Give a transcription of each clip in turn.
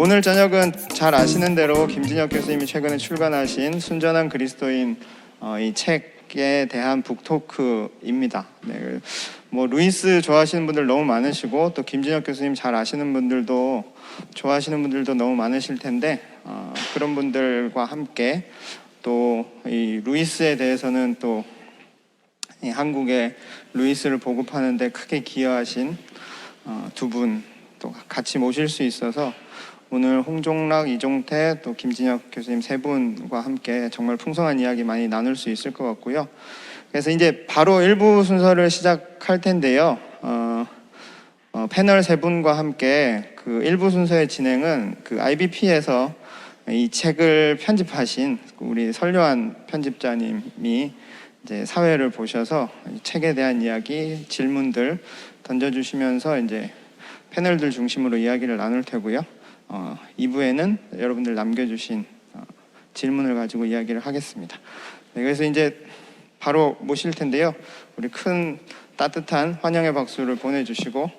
오늘 저녁은 잘 아시는 대로 김진혁 교수님이 최근에 출간하신 순전한 그리스도인 이 책에 대한 북토크입니다. 네, 뭐 루이스 좋아하시는 분들 너무 많으시고 또 김진혁 교수님 잘 아시는 분들도 좋아하시는 분들도 너무 많으실 텐데 그런 분들과 함께 또 이 루이스에 대해서는 또 이 한국에 루이스를 보급하는 데 크게 기여하신 두 분 또 같이 모실 수 있어서 오늘 홍종락, 이종태, 또 김진혁 교수님 세 분과 함께 정말 풍성한 이야기 많이 나눌 수 있을 것 같고요. 그래서 이제 바로 1부 순서를 시작할 텐데요. 패널 세 분과 함께 그 1부 순서의 진행은 그 IBP에서 이 책을 편집하신 우리 설요한 편집자님이 이제 사회를 보셔서 이 책에 대한 이야기, 질문들 던져주시면서 이제 패널들 중심으로 이야기를 나눌 테고요. 2부에는 여러분들 남겨주신 질문을 가지고 이야기를 하겠습니다. 네, 그래서 이제 바로 모실 텐데요. 우리 큰 따뜻한 환영의 박수를 보내주시고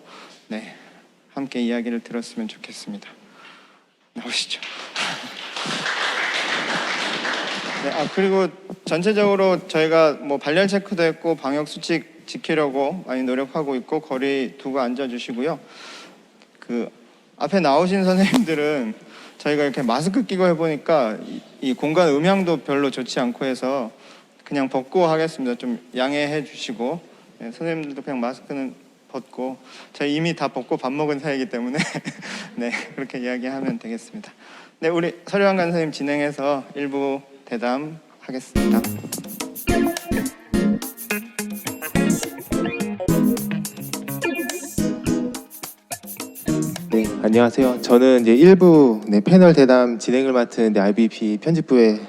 네, 함께 이야기를 들었으면 좋겠습니다. 나오시죠. 네, 그리고 전체적으로 저희가 뭐 발열 체크도 했고 방역 수칙 지키려고 많이 노력하고 있고 거리 두고 앉아주시고요. 그 앞에 나오신 선생님들은 저희가 이렇게 마스크 끼고 해보니까 이 공간 음향도 별로 좋지 않고 해서 그냥 벗고 하겠습니다. 좀 양해해 주시고 네, 선생님들도 그냥 마스크는 벗고 저희 이미 다 벗고 밥 먹은 사이이기 때문에 네 그렇게 이야기하면 되겠습니다. 네, 우리 설요한 간사님 진행해서 1부 대담하겠습니다. 네, 안녕하세요. 저는 이제 1부 패널 대담 진행을 맡은 IBP 편집부의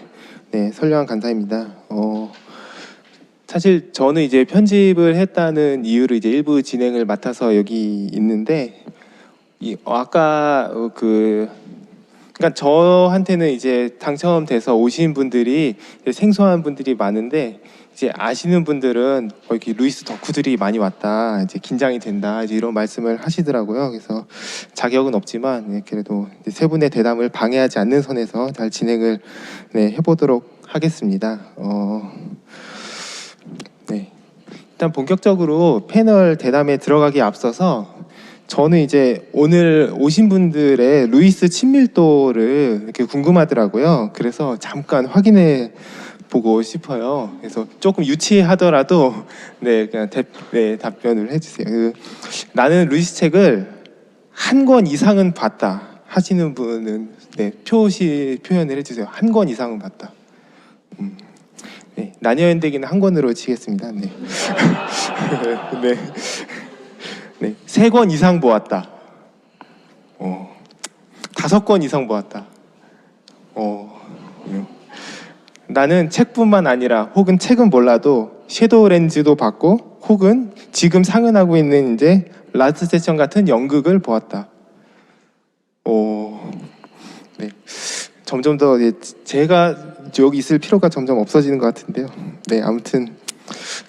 설요한 간사입니다. 사실 저는 이제 편집을 했다는 이유로 이제 1부 진행을 맡아서 여기 있는데 아까 그러니까 저한테는 이제 당첨돼서 오신 분들이 생소한 분들이 많은데 이제 아시는 분들은 이렇게 루이스 덕후들이 많이 왔다, 이제 긴장이 된다, 이제 이런 말씀을 하시더라고요. 그래서 자격은 없지만 그래도 세 분의 대담을 방해하지 않는 선에서 잘 진행을 해보도록 하겠습니다. 일단 본격적으로 패널 대담에 들어가기 앞서서 저는 이제 오늘 오신 분들의 루이스 친밀도를 이렇게 궁금하더라고요. 그래서 잠깐 확인해 보고 싶어요. 그래서 조금 유치하더라도 그냥 답변을 해주세요. 나는 루이스 책을 한 권 이상은 봤다 하시는 분은 표현을 해주세요. 한 권 이상은 봤다. 나녀연대기는 한 권으로 치겠습니다. 네. 3권 이상 보았다. 5권 이상 보았다. 나는 책뿐만 아니라 혹은 책은 몰라도 섀도우 렌즈도 봤고 혹은 지금 상연하고 있는 이제 라스트 세션 같은 연극을 보았다. 점점 더 제가 여기 있을 필요가 점점 없어지는 것 같은데요. 아무튼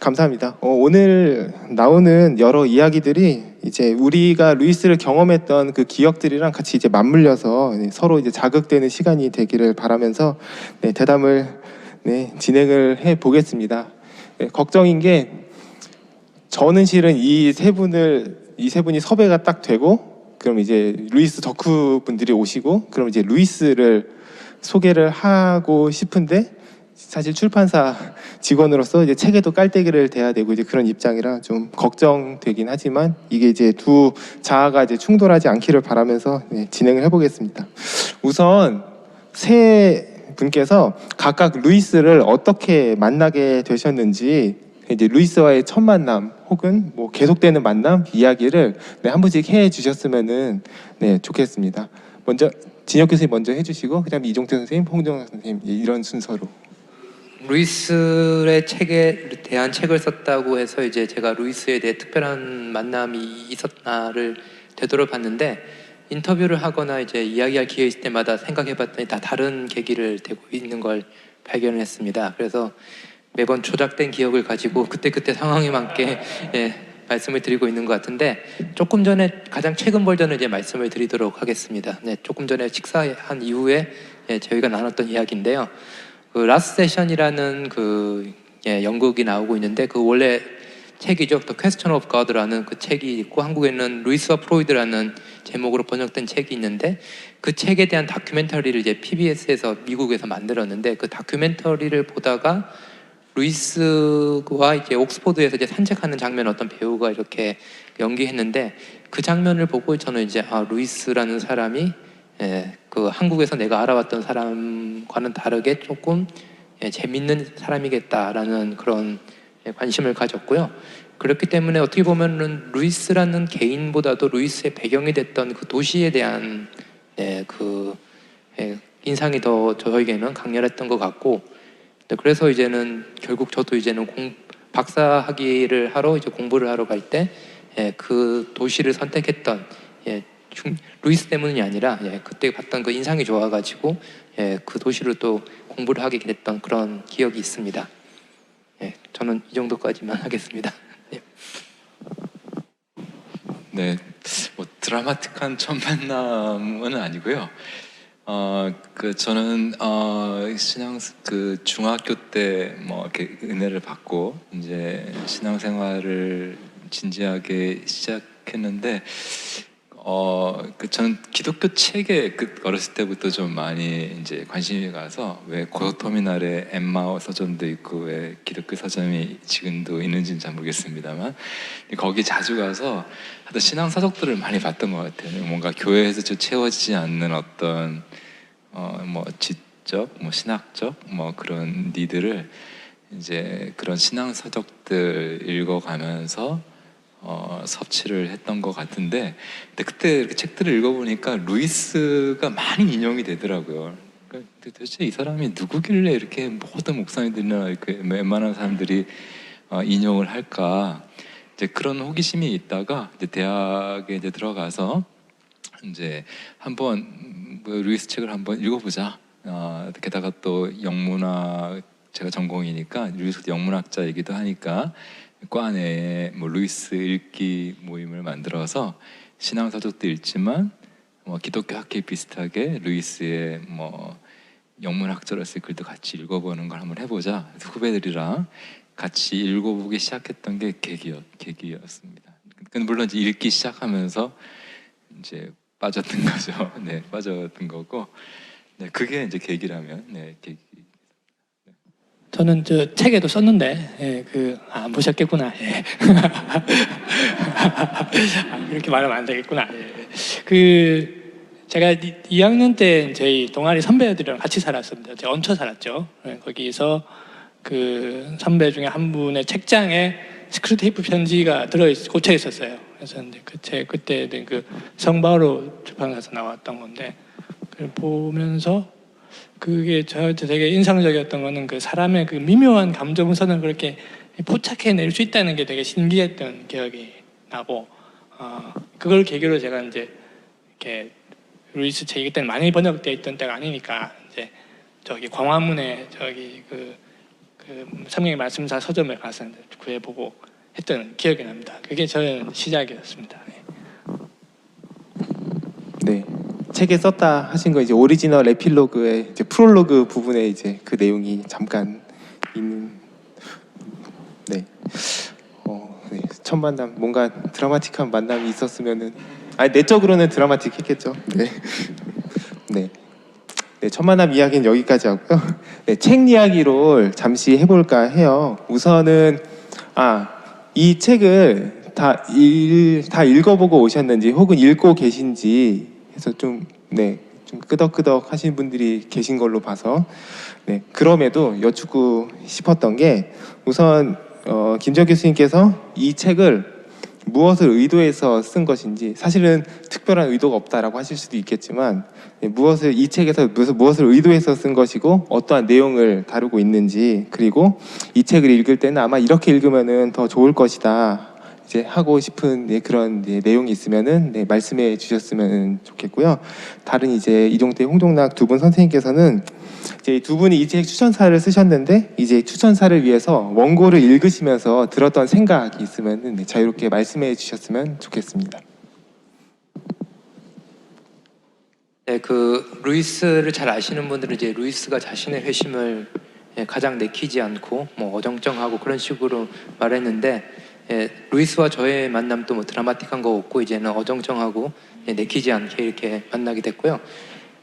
감사합니다. 오늘 나오는 여러 이야기들이 이제 우리가 루이스를 경험했던 그 기억들이랑 같이 이제 맞물려서 서로 이제 자극되는 시간이 되기를 바라면서 대담을 진행을 해 보겠습니다. 걱정인 게 저는 실은 이 세 분이 섭외가 딱 되고 그럼 이제 루이스 덕후 분들이 오시고 그럼 이제 루이스를 소개를 하고 싶은데 사실 출판사 직원으로서 이제 책에도 깔때기를 대야 되고 이제 그런 입장이라 좀 걱정되긴 하지만 이게 이제 두 자아가 이제 충돌하지 않기를 바라면서 진행을 해보겠습니다. 우선 세 분께서 각각 루이스를 어떻게 만나게 되셨는지 이제 루이스와의 첫 만남 혹은 뭐 계속되는 만남 이야기를 한 분씩 해주셨으면은 좋겠습니다. 먼저 진혁 교수님 먼저 해주시고 그다음에 이종태 선생님, 홍정학 선생님 이런 순서로. 루이스의 책에 대한 책을 썼다고 해서 이제 제가 루이스에 대해 특별한 만남이 있었나를 되돌아봤는데 인터뷰를 하거나 이제 이야기할 기회 있을 때마다 생각해봤더니 다 다른 계기를 대고 있는 걸 발견했습니다. 그래서 매번 조작된 기억을 가지고 그때그때 상황에 맞게 말씀을 드리고 있는 것 같은데 조금 전에 가장 최근 버전을 이제 말씀을 드리도록 하겠습니다. 네, 조금 전에 식사한 이후에 저희가 나눴던 이야기인데요. 그 라스트 세션이라는 그 연극이 나오고 있는데 그 원래 책이죠. The Question of God라는 그 책이 있고 한국에는 루이스와 프로이드라는 제목으로 번역된 책이 있는데 그 책에 대한 다큐멘터리를 이제 PBS에서 미국에서 만들었는데 그 다큐멘터리를 보다가 루이스와 이제 옥스포드에서 이제 산책하는 장면 어떤 배우가 이렇게 연기했는데 그 장면을 보고 저는 이제 루이스라는 사람이 그 한국에서 내가 알아왔던 사람과는 다르게 조금 재밌는 사람이겠다라는 그런 관심을 가졌고요. 그렇기 때문에 어떻게 보면은 루이스라는 개인보다도 루이스의 배경이 됐던 그 도시에 대한 그 인상이 더 저에게는 강렬했던 것 같고, 그래서 이제는 결국 저도 이제는 박사 학위를 하러 이제 공부를 하러 갈 때 그 도시를 선택했던 루이스 때문이 아니라 그때 봤던 그 인상이 좋아가지고 그 도시를 또 공부를 하게 됐던 그런 기억이 있습니다. 저는 이 정도까지만 하겠습니다. 네, 뭐 드라마틱한 첫 만남은 아니고요. 저는 신앙 그 중학교 때 뭐 이렇게 은혜를 받고 이제 신앙생활을 진지하게 시작했는데 저는 기독교 책에 어렸을 때부터 좀 많이 이제 관심이 가서 왜 고요터미널에 엠마오 서점도 있고 왜 기독교 서점이 지금도 있는지는 잘 모르겠습니다만 거기 자주 가서 하여튼 신앙 서적들을 많이 봤던 것 같아요. 뭔가 교회에서 좀 채워지지 않는 어떤 뭐 지적, 뭐 신학적, 뭐 그런 니들을 이제 그런 신앙 서적들 읽어가면서 섭취를 했던 것 같은데, 근데 그때 이렇게 책들을 읽어보니까 루이스가 많이 인용이 되더라고요. 그러니까 도대체 이 사람이 누구길래 이렇게 모든 목사님들이나 이렇게 웬만한 사람들이 인용을 할까? 이제 그런 호기심이 있다가 이제 대학에 이제 들어가서 이제 한번 루이스 책을 한번 읽어보자. 게다가 또 영문학 제가 전공이니까 루이스 영문학자이기도 하니까 과 내에 뭐 루이스 읽기 모임을 만들어서 신앙 서적도 읽지만 뭐 기독교 학회 비슷하게 루이스의 뭐 영문학자로서의 글도 같이 읽어보는 걸 한번 해보자. 후배들이랑 같이 읽어보기 시작했던 게 계기였습니다. 물론 이제 읽기 시작하면서 이제 빠졌던 거죠. 네, 빠졌던 거고. 네, 그게 이제 계기라면, 네, 계기. 저는 저 책에도 썼는데 안 보셨겠구나. 이렇게 말하면 안 되겠구나. 제가 2학년 때 저희 동아리 선배들이랑 같이 살았습니다. 제가 얹혀 살았죠. 거기서 그 선배 중에 한 분의 책장에 스크루테이프 편지가 꽂혀 있었어요. 그래서 이제 그때 그 성바로 출판사에서 나왔던 건데 그걸 보면서 그게 저한테 되게 인상적이었던 거는 그 사람의 그 미묘한 감정선을 그렇게 포착해낼 수 있다는 게 되게 신기했던 기억이 나고, 그걸 계기로 제가 이제 이렇게 루이스 책이 그때는 많이 번역되어 있던 때가 아니니까 이제 저기 광화문에 저기 그 성경의 말씀사 서점에 가서 구해보고 했던 기억이 납니다. 그게 저의 시작이었습니다. 네. 책에 썼다 하신 거 이제 오리지널 에필로그의 이제 프롤로그 부분에 이제 그 내용이 잠깐 있는. 네. 네. 첫 만남 뭔가 드라마틱한 만남이 있었으면은 내적으로는 드라마틱했겠죠. 네. 네. 네, 첫 만남 이야기는 여기까지 하고요. 네, 책 이야기를 잠시 해볼까 해요. 우선은 이 책을 다 읽어보고 오셨는지 혹은 읽고 계신지 해서 좀 끄덕끄덕 하시는 분들이 계신 걸로 봐서 그럼에도 여쭙고 싶었던 게 우선 김지혁 교수님께서 이 책을 무엇을 의도해서 쓴 것인지, 사실은 특별한 의도가 없다라고 하실 수도 있겠지만 이 책에서 무엇을 의도해서 쓴 것이고 어떠한 내용을 다루고 있는지, 그리고 이 책을 읽을 때는 아마 이렇게 읽으면은 더 좋을 것이다 이제 하고 싶은 그런 내용이 있으면은 말씀해 주셨으면 좋겠고요. 다른 이제 이종태 홍종락 두 분 선생님께서는 이제 두 분이 이 책 추천사를 쓰셨는데 이제 추천사를 위해서 원고를 읽으시면서 들었던 생각이 있으면 네, 자유롭게 말씀해 주셨으면 좋겠습니다. 네, 그 루이스를 잘 아시는 분들은 이제 루이스가 자신의 회심을 가장 내키지 않고 뭐 어정쩡하고 그런 식으로 말했는데, 루이스와 저의 만남도 뭐 드라마틱한 거 없고 이제는 어정쩡하고 내키지 않게 이렇게 만나게 됐고요.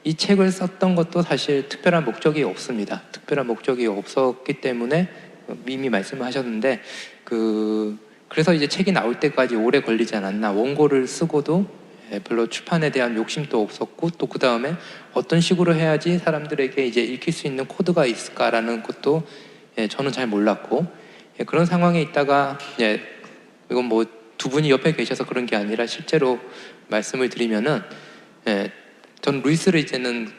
이 책을 썼던 것도 사실 특별한 목적이 없습니다. 특별한 목적이 없었기 때문에 이미 말씀하셨는데 그래서 이제 책이 나올 때까지 오래 걸리지 않았나. 원고를 쓰고도 별로 출판에 대한 욕심도 없었고, 또 그 다음에 어떤 식으로 해야지 사람들에게 이제 읽힐 수 있는 코드가 있을까라는 것도 저는 잘 몰랐고, 그런 상황에 있다가 이건 뭐 두 분이 옆에 계셔서 그런 게 아니라 실제로 말씀을 드리면은, 저는 루이스를 이제는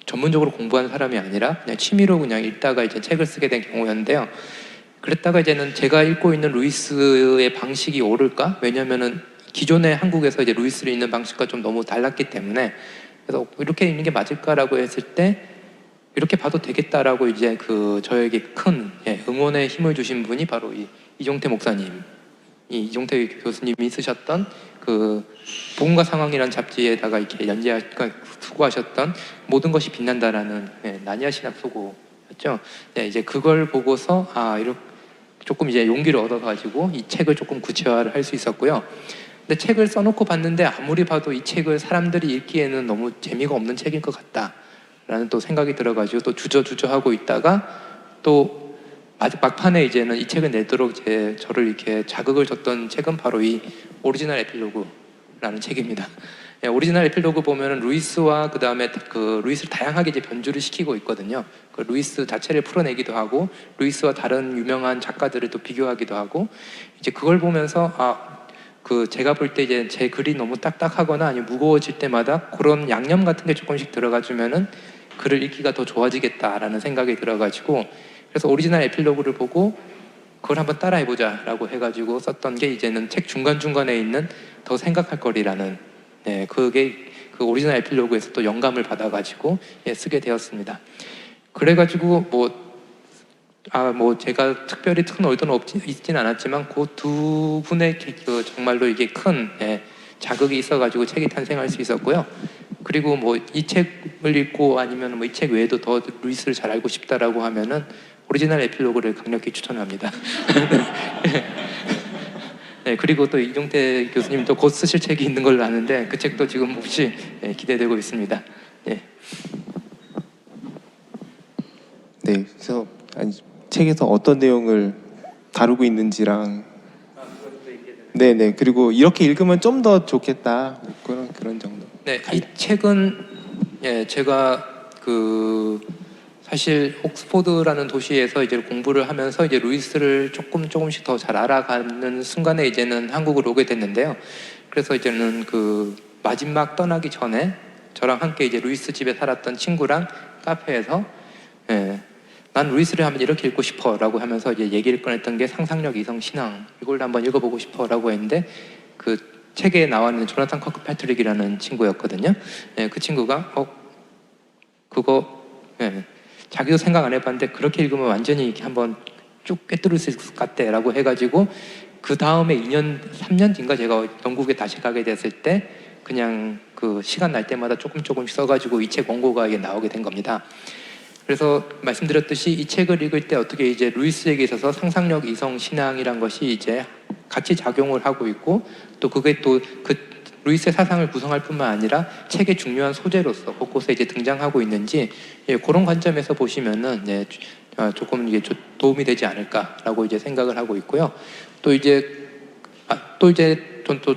전문적으로 공부하는 사람이 아니라 그냥 취미로 그냥 읽다가 이제 책을 쓰게 된 경우였는데요. 그랬다가 이제는 제가 읽고 있는 루이스의 방식이 옳을까? 왜냐면은 기존의 한국에서 이제 루이스를 읽는 방식과 좀 너무 달랐기 때문에, 그래서 이렇게 읽는 게 맞을까라고 했을 때 이렇게 봐도 되겠다라고 이제 저에게 큰 응원의 힘을 주신 분이 바로 이종태 목사님, 이종태 교수님이 쓰셨던 복음과 상황이라는 잡지에다가 이렇게 수고하셨던 모든 것이 빛난다라는 나니아 신학 소고였죠. 이제 그걸 보고서 이렇게 조금 이제 용기를 얻어가지고 이 책을 조금 구체화를 할 수 있었고요. 근데 책을 써놓고 봤는데 아무리 봐도 이 책을 사람들이 읽기에는 너무 재미가 없는 책일 것 같다라는 또 생각이 들어가지고 또 주저하고 있다가 또 아직 막판에 이제는 이 책을 내도록 저를 이렇게 자극을 줬던 책은 바로 이 오리지널 에필로그라는 책입니다. 오리지널 에필로그 보면은 루이스와 그 다음에 루이스를 다양하게 이제 변주를 시키고 있거든요. 루이스 자체를 풀어내기도 하고 루이스와 다른 유명한 작가들을 또 비교하기도 하고, 이제 그걸 보면서 제가 볼 때 이제 제 글이 너무 딱딱하거나 아니면 무거워질 때마다 그런 양념 같은 게 조금씩 들어가 주면은 글을 읽기가 더 좋아지겠다라는 생각이 들어가지고, 그래서 오리지널 에필로그를 보고 그걸 한번 따라해보자라고 해가지고 썼던 게 이제는 책 중간중간에 있는 더 생각할 거리라는, 그게 그 오리지널 에필로그에서 또 영감을 받아가지고 쓰게 되었습니다. 그래가지고 뭐 제가 특별히 큰 의도는 있진 않았지만 그 두 분의 정말로 이게 큰 자극이 있어가지고 책이 탄생할 수 있었고요. 그리고 뭐 이 책을 읽고 아니면 뭐 이 책 외에도 더 루이스를 잘 알고 싶다라고 하면은 오리지널 에필로그를 강력히 추천합니다. 그리고 또 이종태 교수님도 곧 쓰실 책이 있는 걸로 아는데 그 책도 지금 몹시 기대되고 있습니다. 네, 그래서 책에서 어떤 내용을 다루고 있는지랑, 네네, 그리고 이렇게 읽으면 좀 더 좋겠다, 그런 정도. 네, 이 책은 제가 사실 옥스포드라는 도시에서 이제 공부를 하면서 이제 루이스를 조금씩 더 잘 알아가는 순간에 이제는 한국으로 오게 됐는데요. 그래서 이제는 마지막 떠나기 전에 저랑 함께 이제 루이스 집에 살았던 친구랑 카페에서 난 루이스를 한번 이렇게 읽고 싶어라고 하면서 이제 얘기를 꺼냈던 게 상상력, 이성, 신앙, 이걸 한번 읽어보고 싶어라고 했는데 그 책에 나와 있는 조나탄 커크패트릭이라는 친구였거든요. 그 친구가 그거 자기도 생각 안 해봤는데 그렇게 읽으면 완전히 이렇게 한번 쭉 꿰뚫을 수 있을 것 같대라고 해가지고 그 다음에 2년, 3년 뒤인가 제가 영국에 다시 가게 됐을 때 그냥 시간 날 때마다 조금씩 써가지고 이 책 원고가 이게 나오게 된 겁니다. 그래서 말씀드렸듯이 이 책을 읽을 때 어떻게 이제 루이스에게 있어서 상상력, 이성, 신앙이란 것이 이제 같이 작용을 하고 있고, 또 그게 또 루이스의 사상을 구성할 뿐만 아니라 책의 중요한 소재로서 곳곳에 이제 등장하고 있는지 그런 관점에서 보시면은 조금 이게 도움이 되지 않을까라고 이제 생각을 하고 있고요. 또 이제 또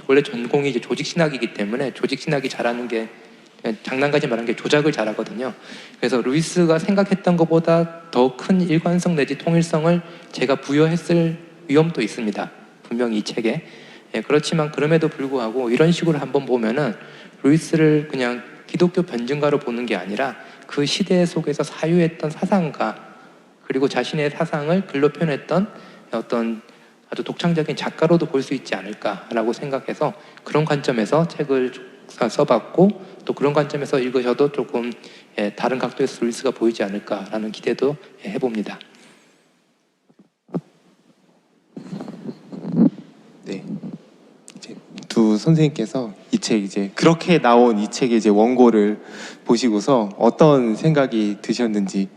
원래 전공이 이제 조직 신학이기 때문에 조직 신학이 잘하는 게 장난까지 말하는 게 조작을 잘하거든요. 그래서 루이스가 생각했던 것보다 더 큰 일관성 내지 통일성을 제가 부여했을 위험도 있습니다. 분명히 이 책에. 그렇지만 그럼에도 불구하고 이런 식으로 한번 보면은 루이스를 그냥 기독교 변증가로 보는 게 아니라 그 시대 속에서 사유했던 사상가, 그리고 자신의 사상을 글로 표현했던 어떤 아주 독창적인 작가로도 볼 수 있지 않을까라고 생각해서 그런 관점에서 책을 써봤고 또 그런 관점에서 읽으셔도 조금 다른 각도에서 루이스가 보이지 않을까라는 기대도 해봅니다. 네. 이제 두 선생님께서 이 책 이제 그렇게 나온 이 책의 이제 원고를 보시고서 어떤 생각이 드셨는지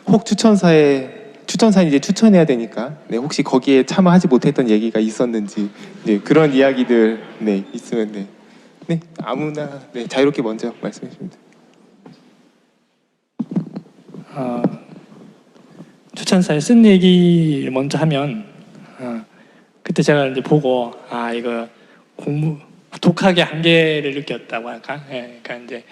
혹 추천사는 이제 추천해야 되니까 네, 혹시 거기에 참여하지 못했던 얘기가 있었는지 네, 그런 이야기들 네, 있으면 네, 아무나 네, 자유롭게 먼저 말씀해 주시면 됩니다. 추천사에 쓴 얘기를 먼저 하면 그때 제가 이제 보고 이거 독학의 한계를 느꼈다고 할까? 그러니까 이제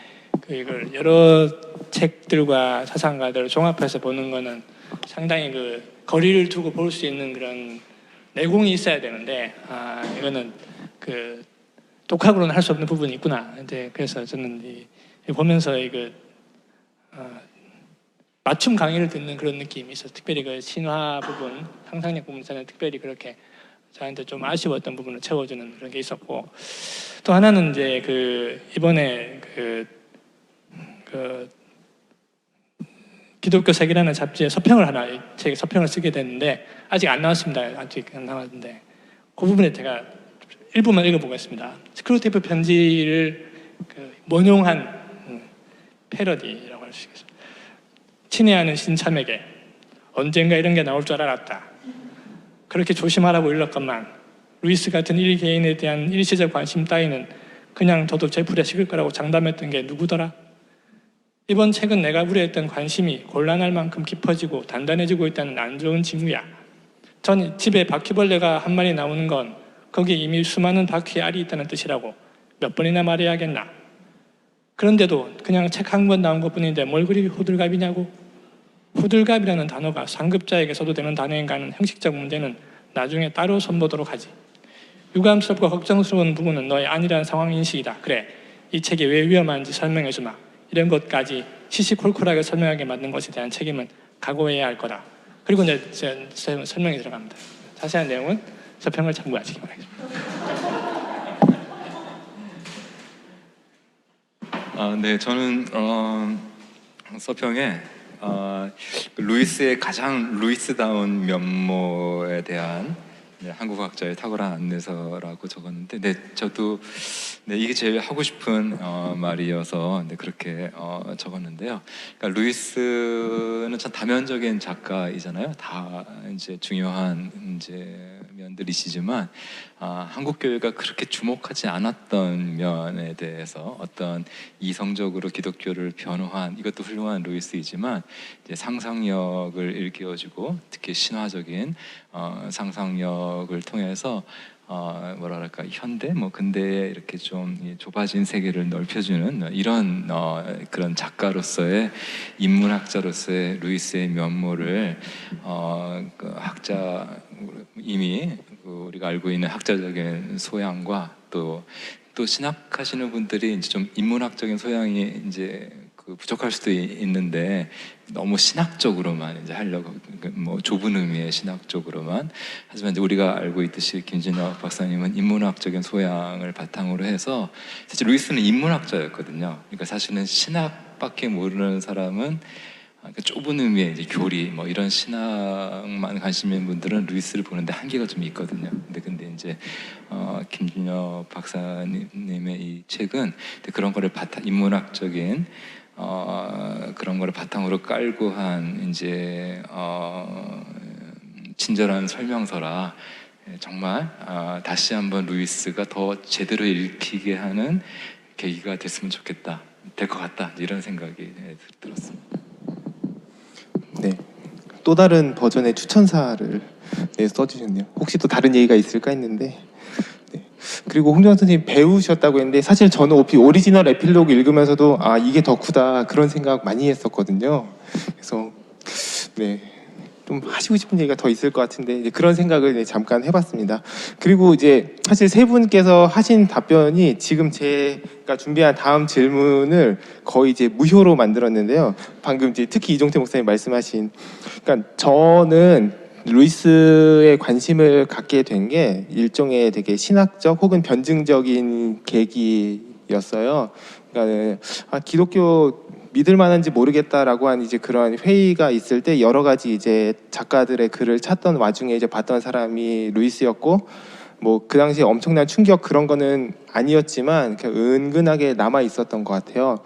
이걸 여러 책들과 사상가들을 종합해서 보는 거는 상당히 그 거리를 두고 볼 수 있는 그런 내공이 있어야 되는데 이거는 그 독학으로는 할 수 없는 부분이 있구나. 이제 그래서 저는 보면서 이거 맞춤 강의를 듣는 그런 느낌이 있어서 특별히 그 신화 부분, 상상력 부분에서는 특별히 그렇게 저한테 좀 아쉬웠던 부분을 채워주는 그런 게 있었고 또 하나는 이제 그 이번에 그 기독교 색이라는 잡지에 서평을 하나 책에 서평을 쓰게 됐는데 아직 안 나왔습니다. 아직 안 나왔는데 그 부분에 제가 일부만 읽어보겠습니다. 스크루테이프 편지를 원용한 패러디라고 할 수 있겠습니다. 친애하는 신참에게 언젠가 이런 게 나올 줄 알았다. 그렇게 조심하라고 일렀건만 루이스 같은 일개인에 대한 일시적 관심 따위는 그냥 저도 제 풀에 식을 거라고 장담했던 게 누구더라? 이번 책은 내가 우려했던 관심이 곤란할 만큼 깊어지고 단단해지고 있다는 안 좋은 징후야. 전 집에 바퀴벌레가 한 마리 나오는 건 거기에 이미 수많은 바퀴의 알이 있다는 뜻이라고 몇 번이나 말해야겠나. 그런데도 그냥 책 한 권 나온 것뿐인데 뭘 그리 호들갑이냐고. 호들갑이라는 단어가 상급자에게 써도 되는 단어인가 하는 형식적 문제는 나중에 따로 손보도록 하지. 유감스럽고 걱정스러운 부분은 너의 안일한 상황 인식이다. 그래, 이 책이 왜 위험한지 설명해주마. 이런 것까지 시시콜콜하게 설명하게 만든 것에 대한 책임은 각오해야 할 거다. 그리고 이제 설명이 들어갑니다. 자세한 내용은 서평을 참고하시기 바라겠습니다. 네, 저는 서평에 루이스의 가장 루이스다운 면모에 대한 한국학자의 탁월한 안내서라고 적었는데, 네, 저도 이게 제일 하고 싶은 말이어서 그렇게 적었는데요. 그러니까 루이스는 참 다면적인 작가이잖아요. 다 이제 중요한 이제 면들이시지만 한국 교회가 그렇게 주목하지 않았던 면에 대해서 어떤 이성적으로 기독교를 변호한 이것도 훌륭한 루이스이지만 이제 상상력을 일깨워주고 특히 신화적인 상상력을 통해서 뭐랄까 현대 근대에 이렇게 좀 좁아진 세계를 넓혀주는 이런 그런 작가로서의 인문학자로서의 루이스의 면모를 그 학자 이미 우리가 알고 있는 학자적인 소양과 또 신학하시는 분들이 이제 좀 인문학적인 소양이 이제 부족할 수도 있는데 너무 신학적으로만 이제 하려고 뭐 좁은 의미의 신학적으로만 하지만 이제 우리가 알고 있듯이 김진혁 박사님은 인문학적인 소양을 바탕으로 해서 사실 루이스는 인문학자였거든요. 그러니까 사실은 신학밖에 모르는 사람은 좁은 의미의 이제 교리 이런 신학만 관심 있는 분들은 루이스를 보는데 한계가 좀 있거든요. 근데 이제 김진혁 박사님의 이 책은 그런 거를 인문학적인 그런 거를 바탕으로 깔고 한 이제 친절한 설명서라 정말 다시 한번 루이스가 더 제대로 읽히게 하는 계기가 됐으면 좋겠다, 될 것 같다 이런 생각이 들었습니다. 네, 또 다른 버전의 추천사를 써주셨네요. 혹시 또 다른 얘기가 있을까 했는데 그리고 홍정환 선생님 배우셨다고 했는데 사실 저는 오리지널 에필로그 읽으면서도 이게 덕후다 그런 생각 많이 했었거든요. 그래서 좀 하시고 싶은 얘기가 더 있을 것 같은데 이제 그런 생각을 잠깐 해봤습니다. 그리고 이제 사실 세 분께서 하신 답변이 지금 제가 준비한 다음 질문을 거의 이제 무효로 만들었는데요. 방금 이제 특히 이종태 목사님 말씀하신, 그러니까 저는 루이스에 관심을 갖게 된 게 일종의 되게 신학적 혹은 변증적인 계기였어요. 그러니까 기독교 믿을 만한지 모르겠다라고 한 이제 그런 회의가 있을 때 여러 가지 이제 작가들의 글을 찾던 와중에 이제 봤던 사람이 루이스였고, 뭐 그 당시에 엄청난 충격 그런 거는 아니었지만 은근하게 남아 있었던 것 같아요.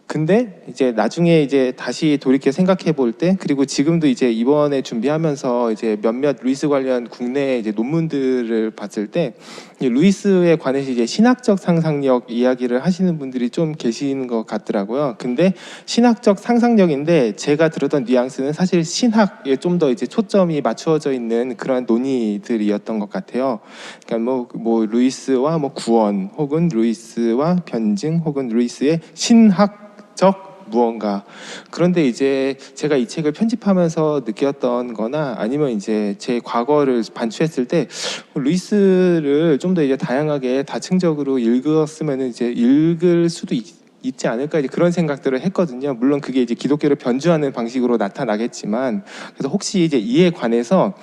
근데 이제 나중에 이제 다시 돌이켜 생각해 볼 때, 그리고 지금도 이제 이번에 준비하면서 이제 몇몇 루이스 관련 국내 이제 논문들을 봤을 때, 루이스에 관해서 이제 신학적 상상력 이야기를 하시는 분들이 좀 계시는 것 같더라고요. 근데 신학적 상상력인데 제가 들었던 뉘앙스는 사실 신학에 좀 더 이제 초점이 맞추어져 있는 그런 논의들이었던 것 같아요. 그러니까 뭐 루이스와 뭐 구원, 혹은 루이스와 변증, 혹은 루이스의 신학 적 무언가. 그런데 이제 제가 이 책을 편집하면서 느꼈던 거나 아니면 이제 제 과거를 반추했을 때 루이스를 좀 더 이제 다양하게 다층적으로 읽었으면 이제 읽을 수도 있지 않을까, 이제 그런 생각들을 했거든요. 물론 그게 이제 기독교를 변주하는 방식으로 나타나겠지만, 그래서 혹시 이제 이에 관해서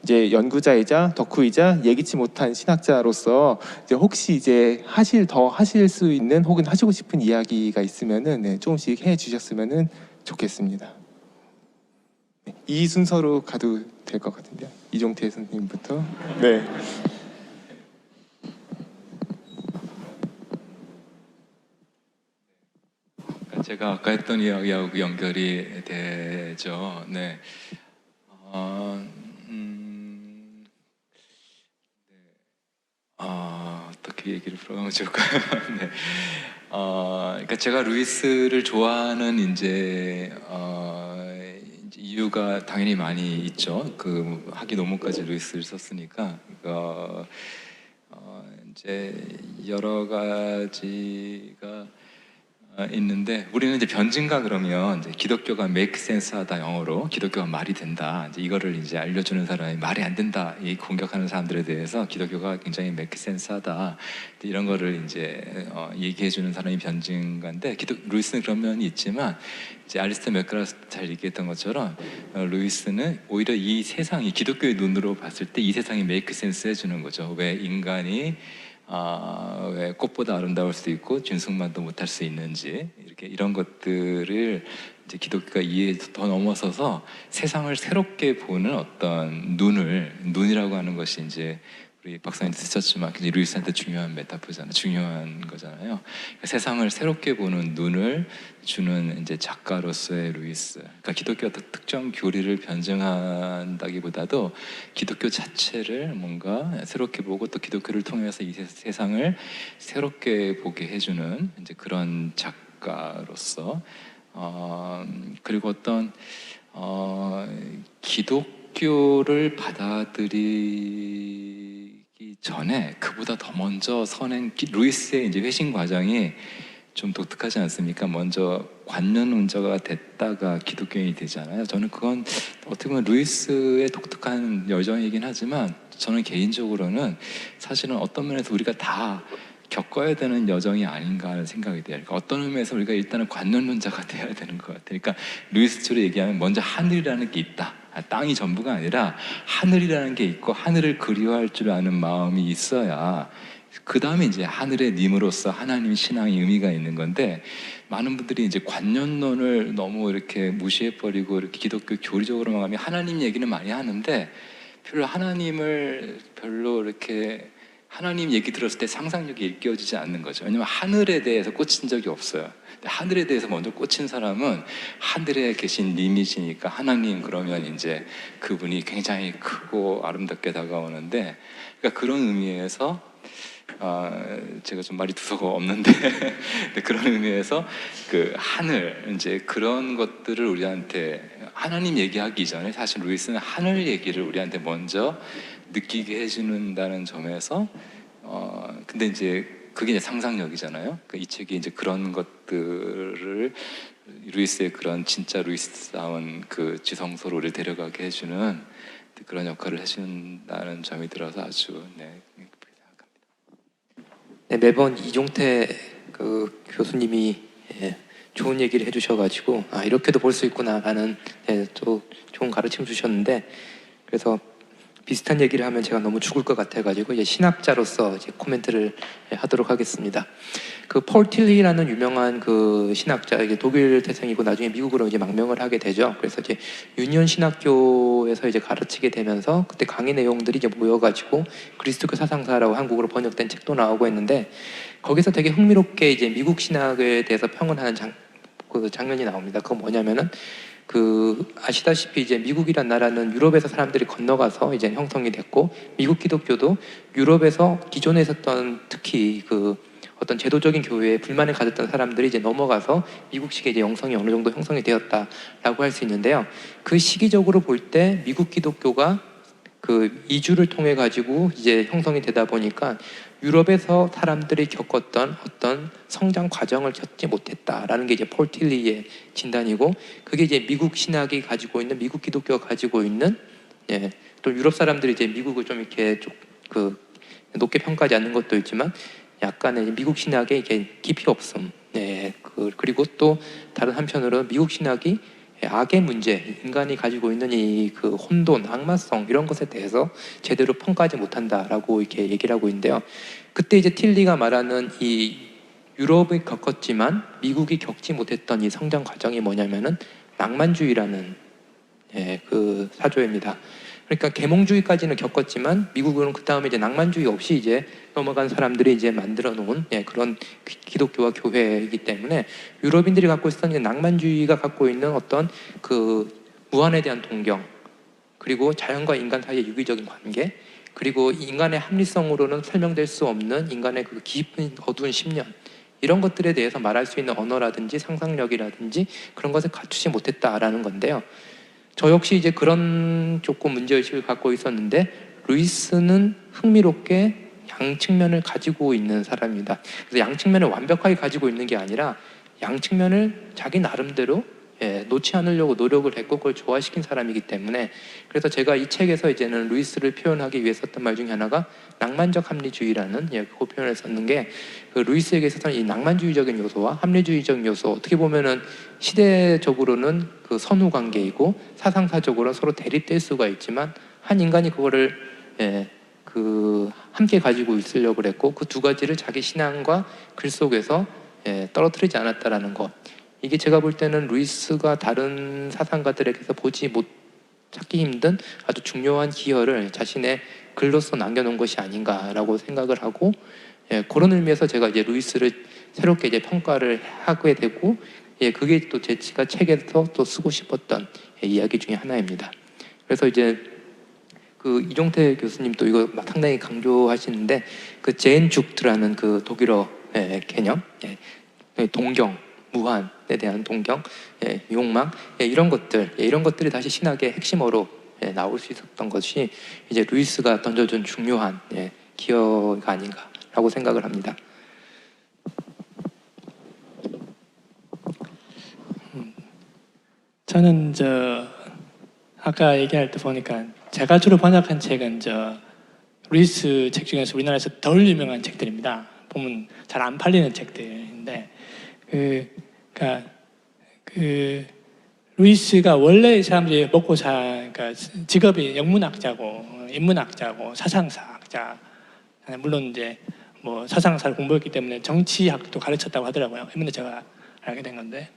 이제 연구자이자 덕후이자 예기치 못한 신학자로서 이제 혹시 이제 하실 수 있는 혹은 하시고 싶은 이야기가 있으면은 네, 조금씩 해 주셨으면은 좋겠습니다. 네, 이 순서로 가도 될 것 같은데요. 이종태 선생님부터. 네. 제가 아까 했던 이야기하고 연결이 되죠. 네. 어떻게 얘기를 풀어가면 좋을까요? 네. 그러니까 제가 루이스를 좋아하는 이제 이유가 당연히 많이 있죠. 그 학위 논문까지 루이스를 썼으니까. 이제 여러 가지가 있는데, 우리는 이제 변증가 그러면 이제 기독교가 make sense하다, 영어로 기독교가 말이 된다, 이제 이거를 이제 알려주는 사람이 말이 안 된다 이 공격하는 사람들에 대해서 기독교가 굉장히 make sense하다 이런 거를 이제 얘기해주는 사람이 변증가인데, 루이스는 그런 면이 있지만 이제 알리스터 맥크라스 잘 얘기했던 것처럼 루이스는 오히려 이 세상이 기독교의 눈으로 봤을 때 이 세상이 make sense 해주는 거죠. 왜 인간이 왜 꽃보다 아름다울 수 있고 준승만도 못할 수 있는지, 이렇게 이런 것들을 이제 기독교가 이해에 더 넘어서서 세상을 새롭게 보는 어떤 눈이라고 하는 것이 이제 우리 박사님도 쓰셨지만 굉장히 루이스한테 중요한 메타포잖아요. 중요한 거잖아요. 그러니까 세상을 새롭게 보는 눈을 주는 이제 작가로서의 루이스. 그러니까 기독교가 특정 교리를 변증한다기보다도 기독교 자체를 뭔가 새롭게 보고 또 기독교를 통해서 이 세상을 새롭게 보게 해주는 이제 그런 작가로서, 그리고 어떤 기독교를 받아들이기 전에 그보다 더 먼저 서낸 루이스의 이제 회심 과정이 좀 독특하지 않습니까? 먼저 관념론자가 됐다가 기독교인이 되잖아요. 저는 그건 어떻게 보면 루이스의 독특한 여정이긴 하지만, 저는 개인적으로는 사실은 어떤 면에서 우리가 다 겪어야 되는 여정이 아닌가 하는 생각이 돼요. 그러니까 어떤 의미에서 우리가 일단은 관념론자가 돼야 되는 것 같아요. 그러니까 루이스처럼 얘기하면 먼저 하늘이라는 게 있다. 땅이 전부가 아니라 하늘이라는 게 있고 하늘을 그리워할 줄 아는 마음이 있어야 그 다음에 이제 하늘의 님으로서 하나님 신앙이 의미가 있는 건데, 많은 분들이 이제 관념론을 너무 이렇게 무시해버리고 이렇게 기독교 교리적으로만 가면 하나님 얘기는 많이 하는데 별로 이렇게 하나님 얘기 들었을 때 상상력이 일깨워지지 않는 거죠. 왜냐면 하늘에 대해서 꽂힌 적이 없어요. 하늘에 대해서 먼저 꽂힌 사람은 하늘에 계신 님이시니까 하나님 그러면 이제 그분이 굉장히 크고 아름답게 다가오는데, 그러니까 그런 의미에서 제가 좀 말이 두서가 없는데 그런 의미에서 그 하늘, 이제 그런 것들을 우리한테 하나님 얘기하기 전에 사실 루이스는 하늘 얘기를 우리한테 먼저 느끼게 해주는다는 점에서 근데 이제 그게 이제 상상력이잖아요. 그러니까 이 책이 이제 그런 것들을 루이스의 그런 진짜 루이스다운 그 지성소로 우리를 데려가게 해주는 그런 역할을 해준다는 점이 들어서 아주 네, 매번 이종태 그 교수님이 좋은 얘기를 해주셔가지고 이렇게도 볼 수 있구나라는 또 좋은 가르침 주셨는데, 그래서 비슷한 얘기를 하면 제가 너무 죽을 것 같아가지고 이제 신학자로서 이제 코멘트를 하도록 하겠습니다. 그 폴 틸리라는 유명한 그 신학자, 이게 독일 태생이고 나중에 미국으로 이제 망명을 하게 되죠. 그래서 이제 유니온 신학교에서 이제 가르치게 되면서 그때 강의 내용들이 이제 모여가지고 그리스도교 사상사라고 한국어로 번역된 책도 나오고 했는데 거기서 되게 흥미롭게 이제 미국 신학에 대해서 평언하는 그 장면이 나옵니다. 그건 뭐냐면은 그 아시다시피 이제 미국이란 나라는 유럽에서 사람들이 건너가서 이제 형성이 됐고 미국 기독교도 유럽에서 기존에 있었던 특히 그 어떤 제도적인 교회에 불만을 가졌던 사람들이 이제 넘어가서 미국식의 이제 영성이 어느 정도 형성이 되었다라고 할 수 있는데요. 그 시기적으로 볼 때 미국 기독교가 그 이주를 통해 가지고 이제 형성이 되다 보니까 유럽에서 사람들이 겪었던 어떤 성장 과정을 겪지 못했다라는 게 이제 폴 틸리의 진단이고 그게 이제 미국 신학이 가지고 있는 미국 기독교가 가지고 있는 또 유럽 사람들이 이제 미국을 좀 이렇게 좀 그 높게 평가하지 않는 것도 있지만 약간의 미국 신학의 이게 깊이 없음 그리고 또 다른 한편으로 미국 신학이 악의 문제, 인간이 가지고 있는 이 그 혼돈, 악마성 이런 것에 대해서 제대로 평가하지 못한다라고 이렇게 얘기를 하고 있는데요. 그때 이제 틸리가 말하는 이 유럽이 겪었지만 미국이 겪지 못했던 이 성장 과정이 뭐냐면은 낭만주의라는 그 사조입니다. 그러니까 계몽주의까지는 겪었지만 미국은 그 다음에 이제 낭만주의 없이 이제 넘어간 사람들이 이제 만들어 놓은 그런 기독교와 교회이기 때문에 유럽인들이 갖고 있었던 낭만주의가 갖고 있는 어떤 그 무한에 대한 동경 그리고 자연과 인간 사이의 유기적인 관계 그리고 인간의 합리성으로는 설명될 수 없는 인간의 그 깊은 어두운 심년 이런 것들에 대해서 말할 수 있는 언어라든지 상상력이라든지 그런 것을 갖추지 못했다라는 건데요. 저 역시 이제 그런 조금 문제의식을 갖고 있었는데 루이스는 흥미롭게 양측면을 가지고 있는 사람입니다. 그래서 양측면을 완벽하게 가지고 있는 게 아니라 양측면을 자기 나름대로 놓지 않으려고 노력을 했고 그걸 조화시킨 사람이기 때문에 그래서 제가 이 책에서 이제는 루이스를 표현하기 위해 썼던 말 중에 하나가 낭만적 합리주의라는 그 표현을 썼는 게 그 루이스에게 있어서는 이 낭만주의적인 요소와 합리주의적인 요소 어떻게 보면은 시대적으로는 그 선후 관계이고 사상사적으로는 서로 대립될 수가 있지만 한 인간이 그거를 그 함께 가지고 있으려고 그랬고 그 두 가지를 자기 신앙과 글 속에서 떨어뜨리지 않았다라는 것 이게 제가 볼 때는 루이스가 다른 사상가들에게서 찾기 힘든 아주 중요한 기여를 자신의 글로써 남겨놓은 것이 아닌가라고 생각을 하고 그런 의미에서 제가 이제 루이스를 새롭게 이제 평가를 하게 되고 그게 또 제가 책에서 또 쓰고 싶었던 이야기 중에 하나입니다. 그래서 이제 그 이종태 교수님도 이거 상당히 강조하시는데 그 제엔주크트라는 그 독일어 개념, 동경, 무한에 대한 동경, 욕망 이런 것들이 다시 신학의 핵심어로 나올 수 있었던 것이 이제 루이스가 던져준 중요한 기여가 아닌가라고 생각을 합니다. 저는 아까 얘기할 때 보니까 제가 주로 번역한 책은 루이스 책 중에서 우리나라에서 덜 유명한 책들입니다. 보면 잘 안 팔리는 책들인데 그러니까 루이스가 원래 이 사람들이 먹고 그러니까 직업이 영문학자고 인문학자고 사상사학자 물론 이제 뭐 사상사를 공부했기 때문에 정치학도 가르쳤다고 하더라고요. 이번에 제가 알게 된 건데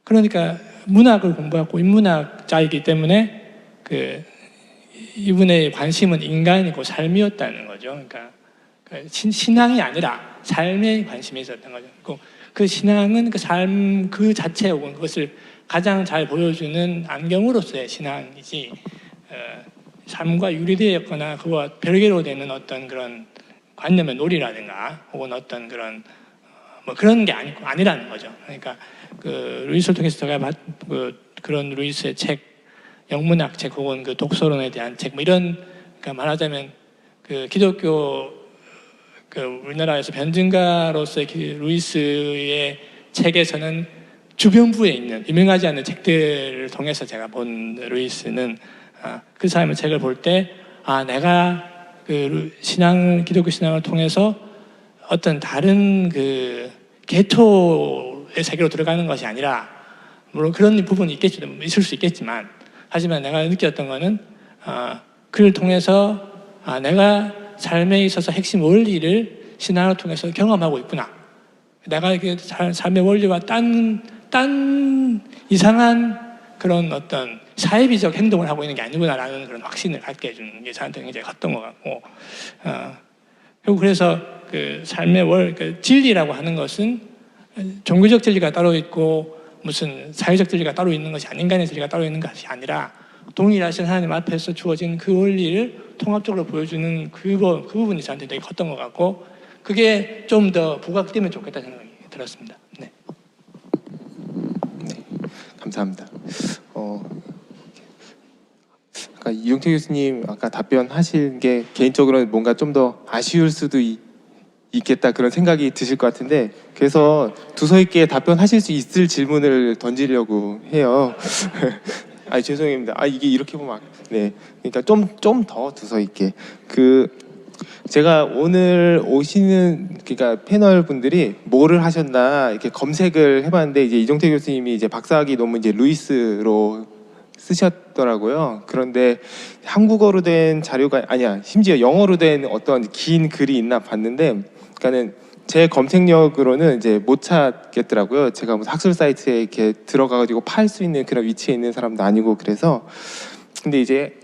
그러니까 문학을 공부하고 인문학자이기 때문에 이분의 관심은 인간이고 삶이었다는 거죠. 그러니까 신앙이 아니라 삶에 관심이 있었던 거죠. 그 신앙은 그 삶 그 자체 혹은 그것을 가장 잘 보여주는 안경으로서의 신앙이지 삶과 유리되었거나 그와 별개로 되는 어떤 그런 관념의 놀이라든가 혹은 어떤 그런 뭐 그런 게 아니라는 거죠. 그러니까 루이스를 통해서 제가 그런 루이스의 책, 영문학 책 혹은 그 독서론에 대한 책 뭐 이런 그러니까 말하자면 기독교 우리나라에서 변증가로서의 루이스의 책에서는 주변부에 있는 유명하지 않은 책들을 통해서 제가 본 루이스는 그 사람의 책을 볼 때 내가 기독교 신앙을 통해서 어떤 다른 계토의 세계로 들어가는 것이 아니라 물론 그런 부분이 있을 수 있겠지만 하지만 내가 느꼈던 거는 그를 통해서 내가 삶에 있어서 핵심 원리를 신앙을 통해서 경험하고 있구나. 내가 이게 삶의 원리와 딴 이상한 그런 어떤 사회비적 행동을 하고 있는 게 아니구나라는 그런 확신을 갖게 해주는 게 저한테 굉장히 컸던 것 같고, 그리고 그래서 그 삶의 그 진리라고 하는 것은 종교적 진리가 따로 있고 무슨 사회적 진리가 따로 있는 것이 아닌, 인간의 진리가 따로 있는 것이 아니라 동일하신 하나님 앞에서 주어진 그 원리를 통합적으로 보여주는 그 부분이 저한테 되게 컸던 것 같고, 그게 좀 더 부각되면 좋겠다는 생각이 들었습니다. 네. 네, 감사합니다. 아까 이용태 교수님 아까 답변하신 게 개인적으로는 뭔가 좀 더 아쉬울 수도 있겠다 그런 생각이 드실 것 같은데, 그래서 두서 있게 답변하실 수 있을 질문을 던지려고 해요. 아, 죄송합니다. 이게 이렇게 보면 네, 그러니까 좀 더 두서 있게 제가 오늘 오시는 그러니까 패널 분들이 뭐를 하셨나 이렇게 검색을 해봤는데, 이제 이종태 교수님이 이제 박사학위 논문 이제 루이스로 쓰셨더라고요. 그런데 한국어로 된 자료가 아니야, 심지어 영어로 된 어떤 긴 글이 있나 봤는데, 그러니까는 제 검색력으로는 이제 못 찾겠더라고요. 제가 무슨 학술 사이트에 이렇게 들어가가지고 팔 수 있는 그런 위치에 있는 사람도 아니고 그래서. 근데 이제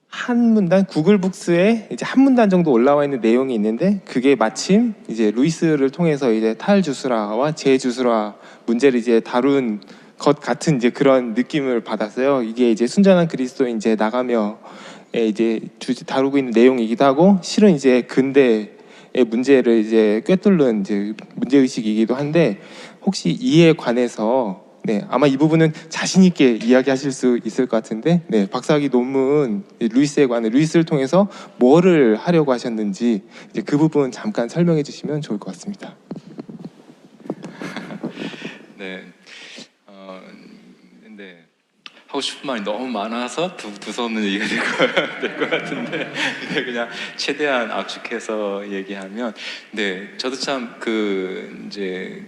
한 문단 구글 북스에 이제 한 문단 정도 올라와 있는 내용이 있는데, 그게 마침 이제 루이스를 통해서 이제 탈주술화와 재주술화 문제를 이제 다룬 것 같은 이제 그런 느낌을 받았어요. 이게 이제 순전한 그리스도인 이제 나가며에 이제 다루고 있는 내용이기도 하고, 실은 이제 근대의 문제를 이제 꿰뚫는 이제 문제 의식이기도 한데, 혹시 이에 관해서 네, 아마 이 부분은 자신 있게 이야기하실 수 있을 것 같은데, 네, 박사학위 논문 루이스에 관해 루이스를 통해서 뭐를 하려고 하셨는지 이제 그 부분 잠깐 설명해 주시면 좋을 것 같습니다. 네. 근데 하고 싶은 말이 너무 많아서 두서없는 얘기가 될 것 같은데, 네, 그냥 최대한 압축해서 얘기하면, 네, 저도 참 이제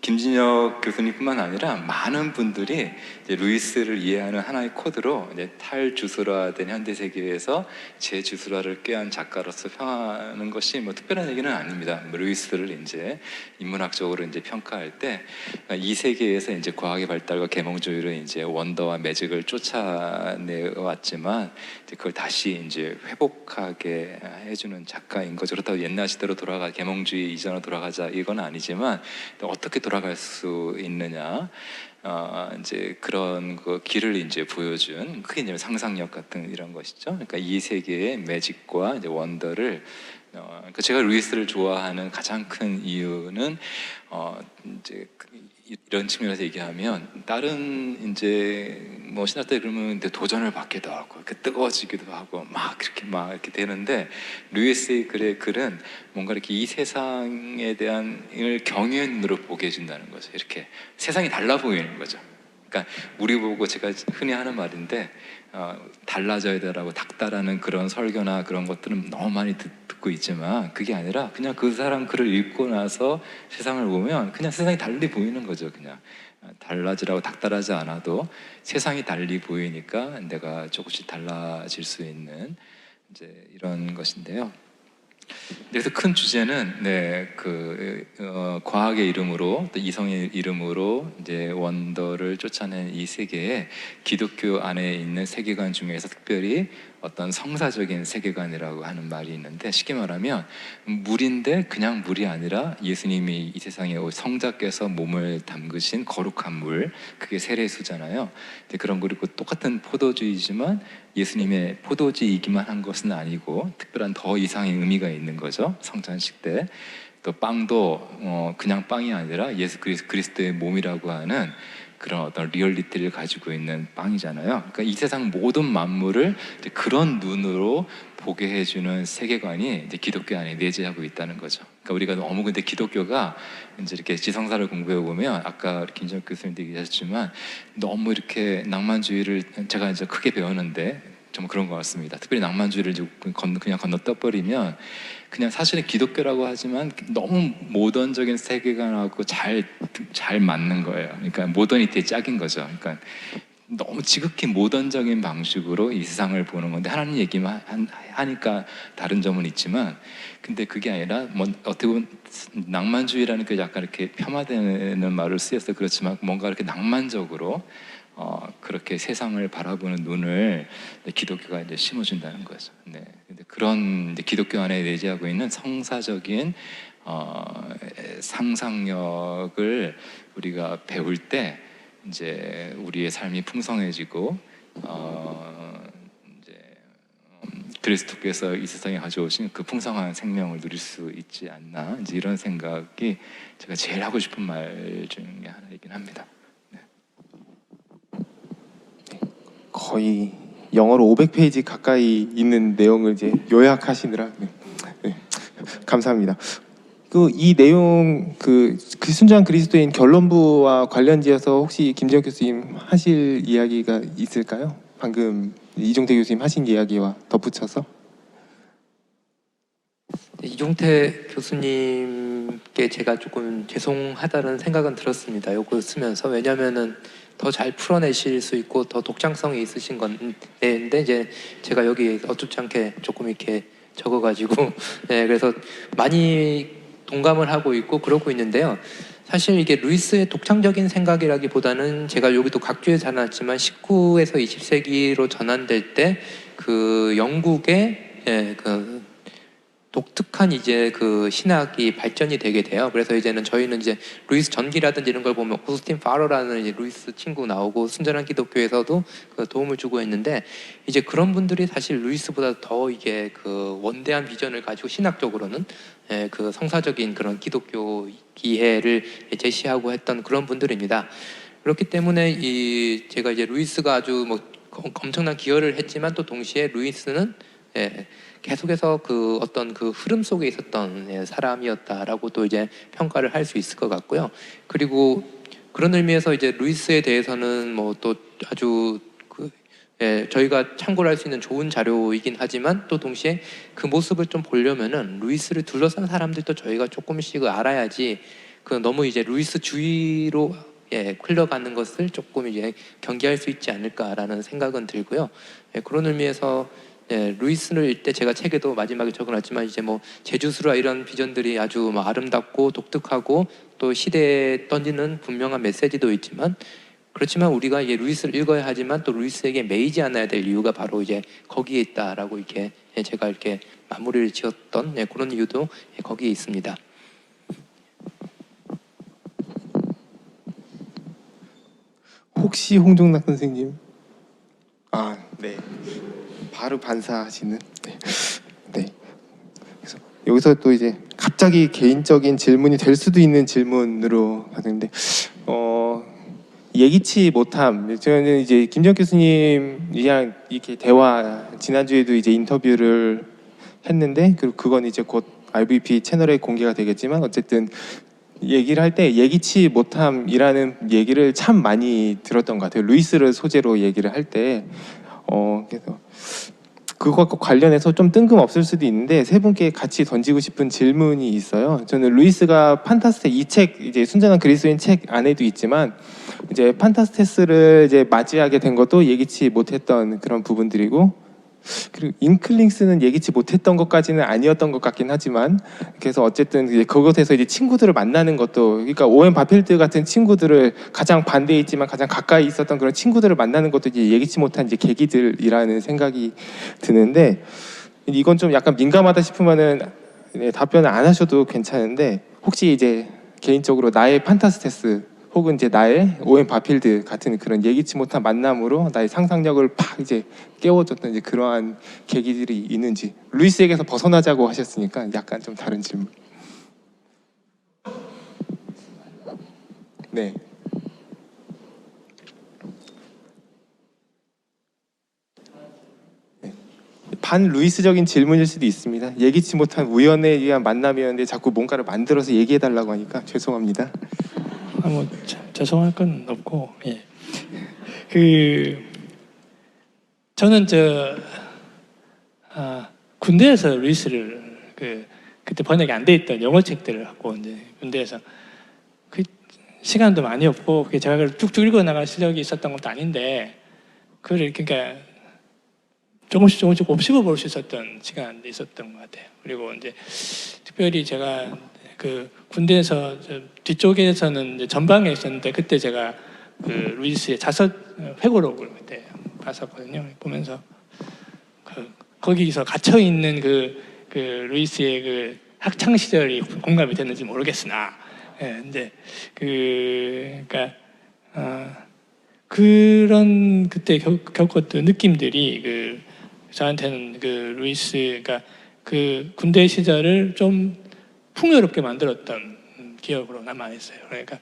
김진혁 교수님뿐만 아니라 많은 분들이 이제 루이스를 이해하는 하나의 코드로 이제 탈주술화된 현대 세계에서 재주술화를 꾀한 작가로서 평하는 것이 뭐 특별한 얘기는 아닙니다. 루이스를 이제 인문학적으로 이제 평가할 때 이 세계에서 이제 과학의 발달과 계몽주의로 이제 원더와 매직을 쫓아내왔지만 이제 그걸 다시 이제 회복하게 해주는 작가인 거죠. 그렇다고 옛날 시대로 계몽주의 이전으로 돌아가자 이건 아니지만 어떻게 돌아갈 수 있느냐, 이제 그런 그 길을 이제 보여준, 크게 이제 상상력 같은 이런 것이죠. 그러니까 이 세계의 매직과 이제 원더를, 그러니까 제가 루이스를 좋아하는 가장 큰 이유는 이제 이런 측면에서 얘기하면, 다른 이제 뭐 신학 때 그러면 도전을 받기도 하고 뜨거워지기도 하고 막 이렇게 되는데, 루이스의 글은 뭔가 이렇게 이 세상에 대한 을 경외의 눈으로 보게 해준다는 거죠. 이렇게 세상이 달라 보이는 거죠. 그러니까 우리 보고 제가 흔히 하는 말인데, 달라져야 되라고 닥달하는 그런 설교나 그런 것들은 너무 많이 듣고 있지만, 그게 아니라 그냥 그 사람 글을 읽고 나서 세상을 보면 그냥 세상이 달리 보이는 거죠. 그냥 달라지라고 닥달하지 않아도 세상이 달리 보이니까 내가 조금씩 달라질 수 있는 이제 이런 것인데요. 그래서 큰 주제는 과학의 이름으로 또 이성의 이름으로 이제 원더를 쫓아낸 이 세계에 기독교 안에 있는 세계관 중에서 특별히 어떤 성사적인 세계관이라고 하는 말이 있는데, 쉽게 말하면 물인데 그냥 물이 아니라 예수님이 이 세상에 성자께서 몸을 담그신 거룩한 물, 그게 세례수잖아요. 그런 거, 그리고 똑같은 포도주이지만 예수님의 포도주이기만 한 것은 아니고 특별한 더 이상의 의미가 있는 거죠. 성찬식 때. 또 빵도 그냥 빵이 아니라 예수 그리스도의 몸이라고 하는 그런 어떤 리얼리티를 가지고 있는 빵이잖아요. 그러니까 이 세상 모든 만물을 그런 눈으로 보게 해주는 세계관이 이제 기독교 안에 내재하고 있다는 거죠. 그러니까 우리가 너무 근데 기독교가 이제 이렇게 지성사를 공부해 보면, 아까 김진혁 교수님도 얘기하셨지만 너무 이렇게 낭만주의를 제가 이제 크게 배웠는데 정말 그런 것 같습니다. 특별히 낭만주의를 그냥 건너뛰어버리면 그냥 사실은 기독교라고 하지만 너무 모던적인 세계관하고 잘 맞는 거예요. 그러니까 모더니티의 짝인 거죠. 그러니까 너무 지극히 모던적인 방식으로 이 세상을 보는 건데 하나님 얘기만 하니까 다른 점은 있지만 근데 그게 아니라 뭐 어떻게 보면 낭만주의라는 게 약간 이렇게 폄하되는 말을 쓰여서 그렇지만 뭔가 이렇게 낭만적으로 그렇게 세상을 바라보는 눈을 기독교가 이제 심어준다는 거죠. 네. 근데 그런 이제 기독교 안에 내재하고 있는 성사적인 상상력을 우리가 배울 때 이제 우리의 삶이 풍성해지고 이제 그리스도께서 이 세상에 가져오신 그 풍성한 생명을 누릴 수 있지 않나 이제 이런 생각이 제가 제일 하고 싶은 말 중에 하나이긴 합니다. 거의 영어로 500페이지 가까이 있는 내용을 이제 요약하시느라 네. 감사합니다. 이 내용 그 순전한 그리스도인 결론부와 관련지어서 혹시 김재혁 교수님 하실 이야기가 있을까요? 방금 이종태 교수님 하신 이야기와 덧붙여서. 이종태 교수님께 제가 조금 죄송하다는 생각은 들었습니다. 요거 쓰면서. 왜냐면은 더 잘 풀어내실 수 있고 더 독창성이 있으신 건데 이제 제가 여기 어쭙지 않게 조금 이렇게 적어가지고 네, 그래서 많이 동감을 하고 있고 그러고 있는데요. 사실 이게 루이스의 독창적인 생각이라기보다는 제가 여기도 각주에 자랐지만 19에서 20세기로 전환될 때 그 영국의 그 독특한 이제 그 신학이 발전이 되게 돼요. 그래서 이제는 저희는 이제 루이스 전기라든지 이런 걸 보면 오스틴 파러라는 이제 루이스 친구 나오고 순전한 기독교에서도 그 도움을 주고 있는데 이제 그런 분들이 사실 루이스보다 더 이게 그 원대한 비전을 가지고 신학적으로는 그 성사적인 그런 기독교 이해를 제시하고 했던 그런 분들입니다. 그렇기 때문에 이 제가 이제 루이스가 아주 뭐 엄청난 기여를 했지만 또 동시에 루이스는 계속해서 그 어떤 그 흐름 속에 있었던 사람이었다라고 또 이제 평가를 할 수 있을 것 같고요. 그리고 그런 의미에서 이제 루이스에 대해서는 뭐 또 아주 그 저희가 참고를 할 수 있는 좋은 자료이긴 하지만 또 동시에 그 모습을 좀 보려면은 루이스를 둘러싼 사람들도 저희가 조금씩 알아야지 그 너무 이제 루이스 주의로 흘러가는 것을 조금 이제 경계할 수 있지 않을까라는 생각은 들고요. 그런 의미에서 루이스를 일때 제가 책에도 마지막에 적어놨지만 이제 뭐 제주스라 이런 비전들이 아주 뭐 아름답고 독특하고 또 시대에 던지는 분명한 메시지도 있지만 그렇지만 우리가 이제 루이스를 읽어야 하지만 또 루이스에게 매이지 않아야 될 이유가 바로 이제 거기에 있다라고 이렇게 제가 이렇게 마무리를 지었던 그런 이유도 거기에 있습니다. 혹시 홍종락 선생님? 네. 바로 반사하시는. 네. 그래서 여기서 또 이제 갑자기 개인적인 질문이 될 수도 있는 질문으로 가는데, 예기치 못함. 저는 이제 김정 교수님이랑 이렇게 대화 지난주에도 이제 인터뷰를 했는데, 그리고 그건 이제 곧 RVP 채널에 공개가 되겠지만 어쨌든. 얘기를 할 때 예기치 못함이라는 얘기를 참 많이 들었던 것 같아요. 루이스를 소재로 얘기를 할 때 그래서 그것과 관련해서 좀 뜬금없을 수도 있는데 세 분께 같이 던지고 싶은 질문이 있어요. 저는 루이스가 판타스테 이 책 이제 순전한 그리스도인 책 안에도 있지만 이제 판타스테스를 이제 맞이하게 된 것도 예기치 못했던 그런 부분들이고 그리고 잉클링스는 예기치 못했던 것까지는 아니었던 것 같긴 하지만 그래서 어쨌든 이제 그곳에서 이제 친구들을 만나는 것도 그러니까 오웬 바필드 같은 친구들을 가장 반대에 있지만 가장 가까이 있었던 그런 친구들을 만나는 것도 이제 예기치 못한 이제 계기들이라는 생각이 드는데 이건 좀 약간 민감하다 싶으면은 답변을 안 하셔도 괜찮은데 혹시 이제 개인적으로 나의 판타스테스 혹은 이제 나의 오웬 바필드 같은 그런 예기치 못한 만남으로 나의 상상력을 팍 이제 깨워줬던 이제 그러한 계기들이 있는지 루이스에게서 벗어나자고 하셨으니까 약간 좀 다른 질문. 네. 반 루이스적인 질문일 수도 있습니다. 예기치 못한 우연에 의한 만남이었는데 자꾸 뭔가를 만들어서 얘기해달라고 하니까 죄송합니다. 뭐 죄송할 건 없고 저는 군대에서 루이스를 그때 번역이 안 돼 있던 영어 책들을 갖고 이제 군대에서 그 시간도 많이 없고 제가 그걸 쭉쭉 읽어 나갈 실력이 있었던 것도 아닌데 그걸 그러니까 조금씩 곱씹어 볼 수 있었던 시간도 있었던 것 같아요. 그리고 이제 특별히 제가 그 군대에서 뒤쪽에서는 이제 전방에 있었는데 그때 제가 그 루이스의 자서 회고록을 그때 봤었거든요. 보면서 거기서 gat혀 있는 그 루이스의 그 학창 시절이 공감이 됐는지 모르겠으나, 근데 그러니까 그런 그때 겪었던 느낌들이 저한테는 루이스가 그 군대 시절을 좀 풍요롭게 만들었던 기억으로 남아 있어요. 그러니까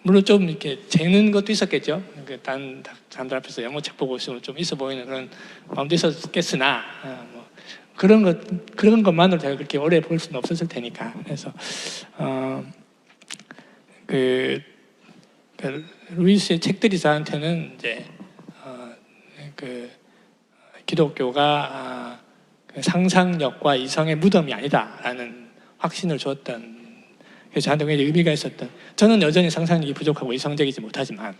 물론 좀 이렇게 재는 것도 있었겠죠. 딴 사람들 앞에서 영어 책 보고 있으면 좀 있어 보이는 그런 마음도 있었겠으나, 뭐 그런 것만으로 제가 그렇게 오래 볼 수는 없었을 테니까. 그래서 루이스의 책들이 저한테는 이제 기독교가 상상력과 이성의 무덤이 아니다라는 확신을 주었던, 그래서 저한테 굉장히 의미가 있었던, 저는 여전히 상상력이 부족하고 이성적이지 못하지만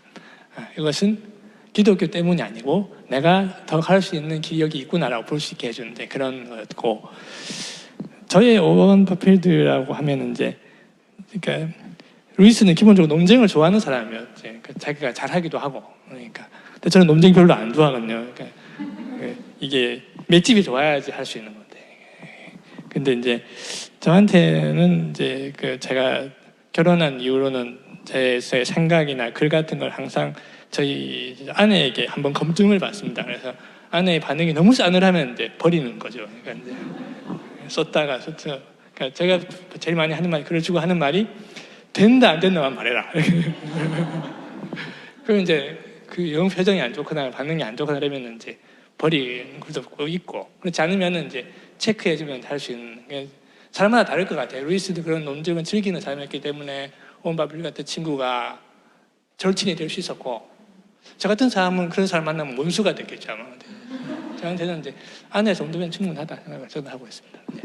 이것은 기독교 때문이 아니고 내가 더 갈 수 있는 기력이 있구나라고 볼 수 있게 해주는 그런 거였고, 저의 오원 버필드라고 하면 이제 그러니까 루이스는 기본적으로 논쟁을 좋아하는 사람이었지. 그러니까 자기가 잘하기도 하고, 그러니까 근데 저는 논쟁 별로 안 좋아하거든요. 그러니까 이게 맷집이 좋아야지 할 수 있는 건데. 근데 이제 저한테는 이제 제가 결혼한 이후로는 제 생각이나 글 같은 걸 항상 저희 아내에게 한번 검증을 받습니다. 그래서 아내의 반응이 너무 싸늘하면 이제 버리는 거죠. 그러니까 이제 썼다가 그러니까 제가 제일 많이 하는 말이, 글을 주고 하는 말이 된다 안 된다만 말해라. 그럼 이제 그 영 표정이 안 좋거나 반응이 안 좋거나 그러면 이제 버리는 것도 있고, 그렇지 않으면 이제 체크해주면 할 수 있는. 사람마다 다를 것 같아요. 루이스도 그런 논쟁을 즐기는 사람이었기 때문에 오원바빌 같은 친구가 절친이 될 수 있었고, 저 같은 사람은 그런 사람 만나면 원수가 됐겠죠 아마. 저한테는 이제 아내 정도면 충분하다 생각을 저는 하고 있습니다. 네.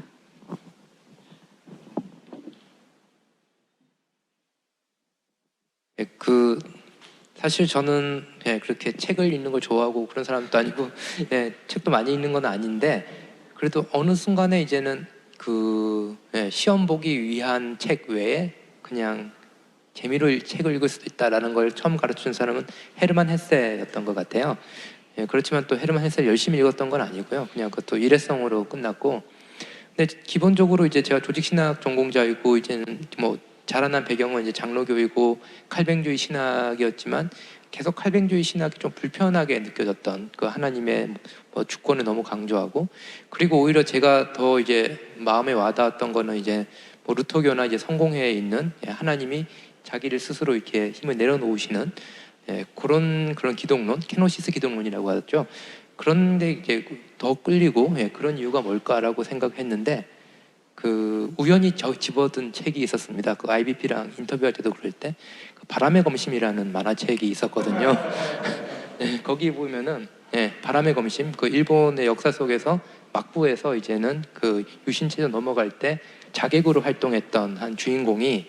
사실 저는 그렇게 책을 읽는 걸 좋아하고 그런 사람도 아니고 책도 많이 읽는 건 아닌데, 그래도 어느 순간에 이제는 시험 보기 위한 책 외에 그냥 재미로 책을 읽을 수도 있다라는 걸 처음 가르쳐준 사람은 헤르만 헤세였던 것 같아요. 그렇지만 또 헤르만 헤세를 열심히 읽었던 건 아니고요. 그냥 그것도 일회성으로 끝났고, 근데 기본적으로 이제 제가 조직신학 전공자이고 이제는 뭐 자라난 배경은 이제 장로교이고 칼뱅주의 신학이었지만 계속 칼뱅주의 신학이 좀 불편하게 느껴졌던, 그 하나님의 뭐 주권을 너무 강조하고, 그리고 오히려 제가 더 이제 마음에 와닿았던 거는 이제 뭐 루터교나 이제 성공회에 있는 하나님이 자기를 스스로 이렇게 힘을 내려놓으시는 그런 기독론, 케노시스 기독론이라고 하죠. 그런데 이제 더 끌리고 그런 이유가 뭘까라고 생각했는데, 우연히 집어든 책이 있었습니다. IBP랑 인터뷰할 때도 그럴 때 바람의 검심이라는 만화책이 있었거든요. 거기 보면은 바람의 검심, 일본의 역사 속에서 막부에서 이제는 유신체제 넘어갈 때 자객으로 활동했던 한 주인공이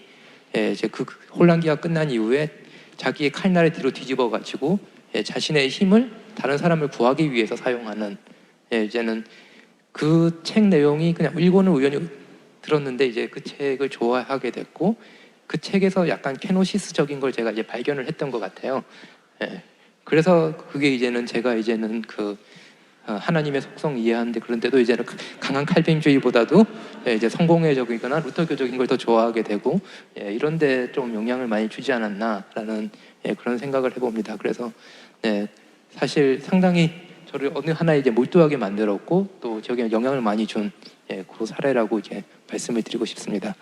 이제 혼란기가 끝난 이후에 자기의 칼날을 뒤로 뒤집어 가지고 자신의 힘을 다른 사람을 구하기 위해서 사용하는, 이제는 그 책 내용이 그냥 일본을 우연히 들었는데 이제 그 책을 좋아하게 됐고, 그 책에서 약간 케노시스적인 걸 제가 이제 발견을 했던 것 같아요. 그래서 그게 이제는 제가 이제는 하나님의 속성 이해하는데, 그런데도 이제는 강한 칼뱅주의보다도 이제 성공회적이거나 루터교적인 걸 더 좋아하게 되고, 이런데 좀 영향을 많이 주지 않았나라는 그런 생각을 해봅니다. 그래서 사실 상당히 저를 어느 하나에 이제 몰두하게 만들었고 또 저에게 영향을 많이 준 그 사례라고 이제 말씀을 드리고 싶습니다.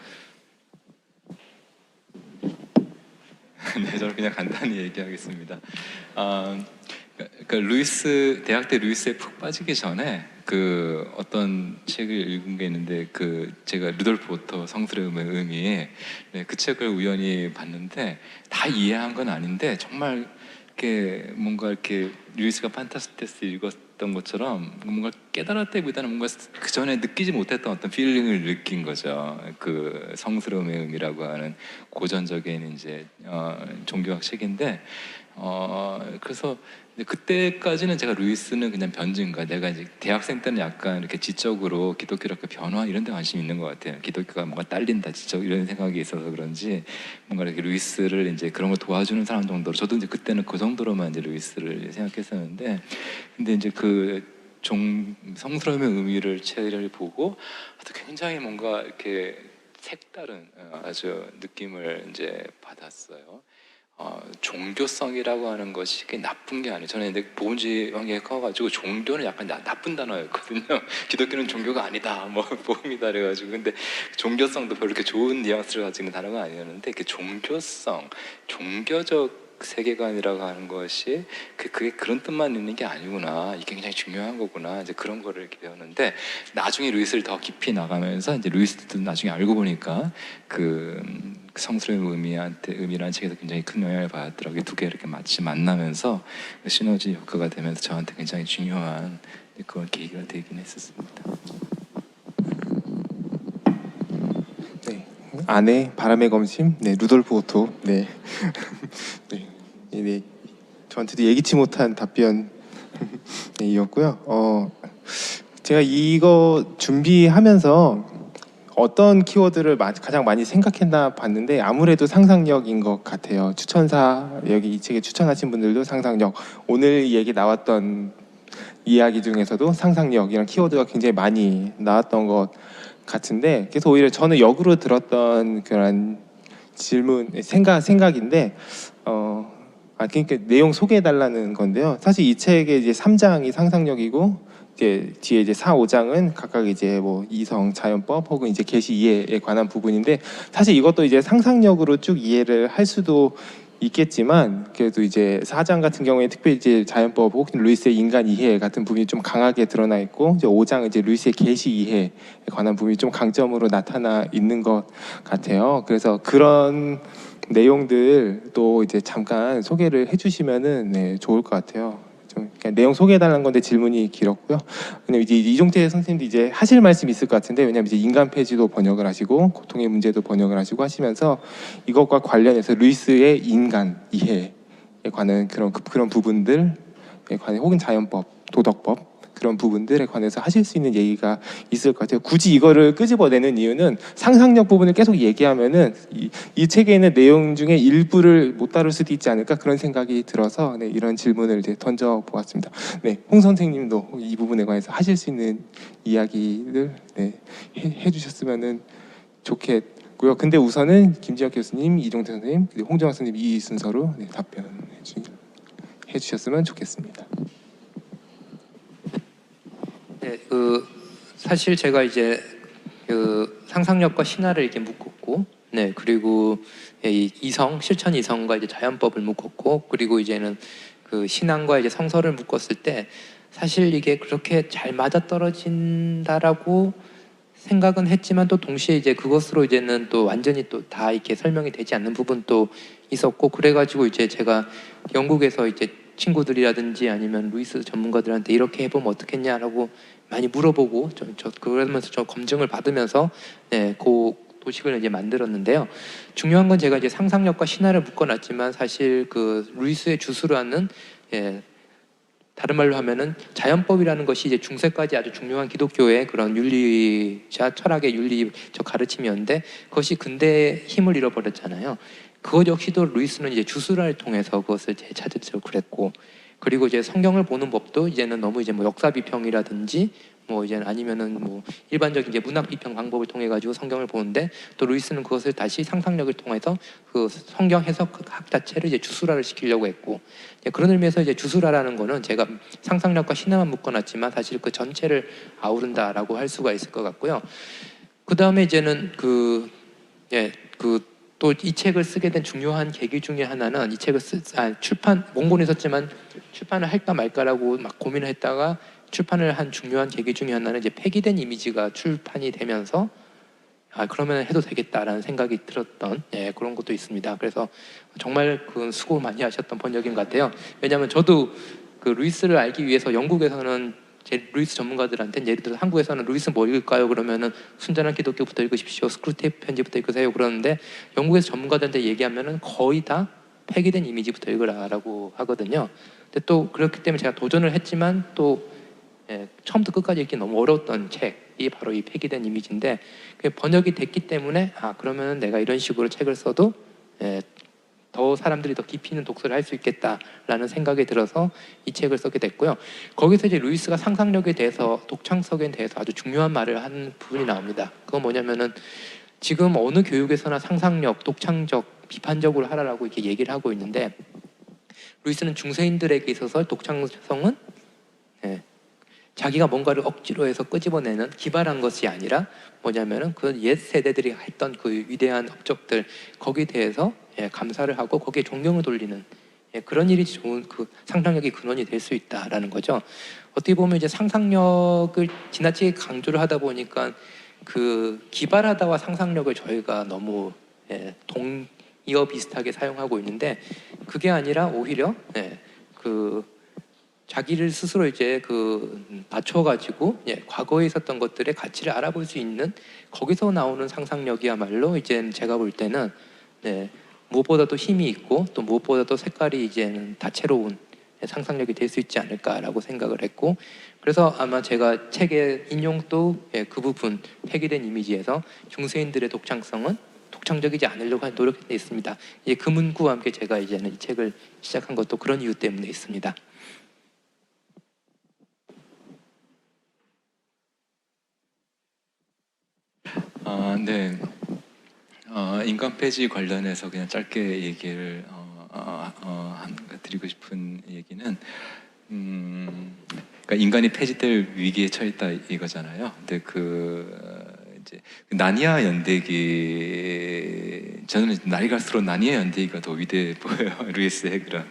네, 저는 그냥 간단히 얘기하겠습니다. 대학 때 루이스에 푹 빠지기 전에 어떤 책을 읽은 게 있는데, 제가 루돌프 오터 성스러움의 의미, 그 책을 우연히 봤는데 다 이해한 건 아닌데 정말 뭔가 루이스가 판타스테스 읽었던 것처럼 뭔가 깨달았다기보다는 뭔가 그 전에 느끼지 못했던 어떤 필링을 느낀 거죠. 성스러움의 의미라고 하는 고전적인 이제 종교학 책인데, 그래서 이제 그때까지는 제가 루이스는 그냥 변증가, 내가 이제 대학생 때는 약간 이렇게 지적으로 기독교력 변화 이런 데 관심이 있는 것 같아요. 기독교가 뭔가 딸린다, 지적 이런 생각이 있어서 그런지 뭔가 이렇게 루이스를 이제 그런 걸 도와주는 사람 정도로, 저도 이제 그때는 그 정도로만 이제 루이스를 생각했었는데, 근데 이제 그 성스러움의 의미를 책을 보고 굉장히 뭔가 이렇게 색다른 아주 느낌을 이제 받았어요. 종교성이라고 하는 것이 그게 나쁜 게 아니에요. 저는 근데 보험지 관계에 커가지고 종교는 약간 나쁜 단어였거든요. 기독교는 종교가 아니다, 뭐 복음이다 그래가지고. 근데 종교성도 별로 이렇게 좋은 뉘앙스를 가지고 있는 단어가 아니었는데, 그 종교성, 종교적 세계관이라고 하는 것이 그게 그런 뜻만 있는 게 아니구나, 이게 굉장히 중요한 거구나, 이제 그런 거를 이렇게 배웠는데, 나중에 루이스를 더 깊이 나가면서 이제 루이스도 나중에 알고 보니까 그 성스러움의 의미라는 책에서 굉장히 큰 영향을 받았더라고요. 두 개 이렇게 마치 만나면서 시너지 효과가 되면서 저한테 굉장히 중요한 그런 계기가 되긴 했었습니다. 네, 아내 바람의 검심, 네, 루돌프 오토, 네, 네, 네, 저한테도 예기치 못한 답변 네, 이었고요. 제가 이거 준비하면서 어떤 키워드를 가장 많이 생각했나 봤는데, 아무래도 상상력인 것 같아요. 추천사, 여기 이 책에 추천하신 분들도 상상력, 오늘 얘기 나왔던 이야기 중에서도 상상력이란 키워드가 굉장히 많이 나왔던 것 같은데, 그래서 오히려 저는 역으로 들었던 그런 질문, 생각인데, 그러니까 내용 소개해 달라는 건데요. 사실 이 책의 이제 3장이 상상력이고, 이제 뒤에 이제 4, 5장은 각각 이제 뭐 이성, 자연법 혹은 이제 계시 이해에 관한 부분인데, 사실 이것도 이제 상상력으로 쭉 이해를 할 수도 있겠지만, 그래도 이제 4장 같은 경우에 특별히 이제 자연법 혹은 루이스의 인간 이해 같은 부분이 좀 강하게 드러나 있고, 이제 5장은 이제 루이스의 계시 이해에 관한 부분이 좀 강점으로 나타나 있는 것 같아요. 그래서 그런 내용들 또 이제 잠깐 소개를 해주시면은 네, 좋을 것 같아요. 좀 그냥 내용 소개해달라는 건데 질문이 길었고요. 왜냐면 이제 이종태 선생님도 이제 하실 말씀이 있을 것 같은데, 왜냐면 이제 인간 폐지도 번역을 하시고 고통의 문제도 번역을 하시고 하시면서 이것과 관련해서 루이스의 인간 이해에 관한 그런 부분들에 관해, 혹은 자연법, 도덕법 그런 부분들에 관해서 하실 수 있는 얘기가 있을 것 같아요. 굳이 이거를 끄집어내는 이유는 상상력 부분을 계속 얘기하면은 이 책에 있는 내용 중에 일부를 못 다룰 수도 있지 않을까, 그런 생각이 들어서 네, 이런 질문을 이제 던져 보았습니다. 네, 홍 선생님도 이 부분에 관해서 하실 수 있는 이야기를 네, 해주셨으면은 좋겠고요. 근데 우선은 김지혁 교수님, 이종태 선생님, 그리고 홍정학 선생님 이 순서로 네, 답변해 주셨으면 좋겠습니다. 네, 사실 제가 이제 그 상상력과 신화를 이렇게 묶었고, 네, 그리고 이 이성, 실천 이성과 이제 자연법을 묶었고, 그리고 이제는 그 신앙과 이제 성서를 묶었을 때 사실 이게 그렇게 잘 맞아떨어진다라고 생각은 했지만, 또 동시에 이제 그것으로 이제는 또 완전히 또 다 이렇게 설명이 되지 않는 부분도 있었고, 그래가지고 이제 제가 영국에서 이제 친구들이라든지 아니면 루이스 전문가들한테 이렇게 해보면 어떻겠냐라고 많이 물어보고, 그러면서 저 검증을 받으면서 네, 그 도식을 이제 만들었는데요. 중요한 건 제가 이제 상상력과 신화를 묶어놨지만, 사실 그 루이스의 주술을 하는 다른 말로 하면은 자연법이라는 것이 이제 중세까지 아주 중요한 기독교의 그런 윤리자 철학의 윤리적 가르침이었는데, 그것이 근대에 힘을 잃어버렸잖아요. 그것 역시도 루이스는 이제 주술화를 통해서 그것을 재찾으려고 그랬고, 그리고 이제 성경을 보는 법도 이제는 너무 이제 뭐 역사 비평이라든지 뭐 이제는 아니면은 뭐 일반적인 이제 문학 비평 방법을 통해 가지고 성경을 보는데, 또 루이스는 그것을 다시 상상력을 통해서 그 성경 해석학 자체를 이제 주술화를 시키려고 했고, 그런 의미에서 이제 주술화라는 거는 제가 상상력과 신화만 묶어놨지만 사실 그 전체를 아우른다라고 할 수가 있을 것 같고요. 그 다음에 이제는 또 이 책을 쓰게 된 중요한 계기 중에 하나는, 이 책을 원고는 있었지만 출판을 할까 말까라고 막 고민을 했다가 출판을 한 중요한 계기 중에 하나는 이제 폐기된 이미지가 출판이 되면서 그러면 해도 되겠다라는 생각이 들었던 그런 것도 있습니다. 그래서 정말 그 수고 많이 하셨던 번역인 것 같아요. 왜냐하면 저도 그 루이스를 알기 위해서 영국에서는 루이스 전문가들한테는, 예를 들어서 한국에서는 루이스 뭐 읽을까요? 그러면은 순전한 기독교부터 읽으십시오, 스크루테이프 편지부터 읽으세요 그러는데, 영국에서 전문가들한테 얘기하면은 거의 다 폐기된 이미지부터 읽으라라고 하거든요. 근데 또 그렇기 때문에 제가 도전을 했지만 또 처음부터 끝까지 읽기 너무 어려웠던 책이 바로 이 폐기된 이미지인데, 그게 번역이 됐기 때문에 그러면 내가 이런 식으로 책을 써도 더 사람들이 더 깊이 있는 독서를 할 수 있겠다라는 생각이 들어서 이 책을 쓰게 됐고요. 거기서 이제 루이스가 상상력에 대해서, 독창성에 대해서 아주 중요한 말을 하는 부분이 나옵니다. 그건 뭐냐면은 지금 어느 교육에서나 상상력, 독창적, 비판적으로 하라라고 이렇게 얘기를 하고 있는데, 루이스는 중세인들에게 있어서 독창성은 자기가 뭔가를 억지로 해서 끄집어내는 기발한 것이 아니라 뭐냐면은 그 옛 세대들이 했던 그 위대한 업적들, 거기에 대해서 감사를 하고 거기에 존경을 돌리는 그런 일이 좋은 그 상상력의 근원이 될 수 있다라는 거죠. 어떻게 보면 이제 상상력을 지나치게 강조를 하다 보니까 그 기발하다와 상상력을 저희가 너무 동의어 비슷하게 사용하고 있는데, 그게 아니라 오히려 그 자기를 스스로 이제 낮춰가지고 과거에 있었던 것들의 가치를 알아볼 수 있는, 거기서 나오는 상상력이야말로 이제 제가 볼 때는 무엇보다도 힘이 있고 또 무엇보다도 색깔이 이제는 다채로운 상상력이 될 수 있지 않을까라고 생각을 했고, 그래서 아마 제가 책의 인용도 그 부분 폐기된 이미지에서 중세인들의 독창성은 독창적이지 않으려고 노력해 있습니다. 그 문구와 함께 제가 이제는 이 책을 시작한 것도 그런 이유 때문에 있습니다. 네. 인간 폐지 관련해서 그냥 짧게 얘기를 드리고 싶은 얘기는, 그러니까 인간이 폐지될 위기에 처했다 이거잖아요. 근데 이제 나니아 연대기, 저는 날이 갈수록 나니아 연대기가 더 위대해 보여요. 루이스의 그런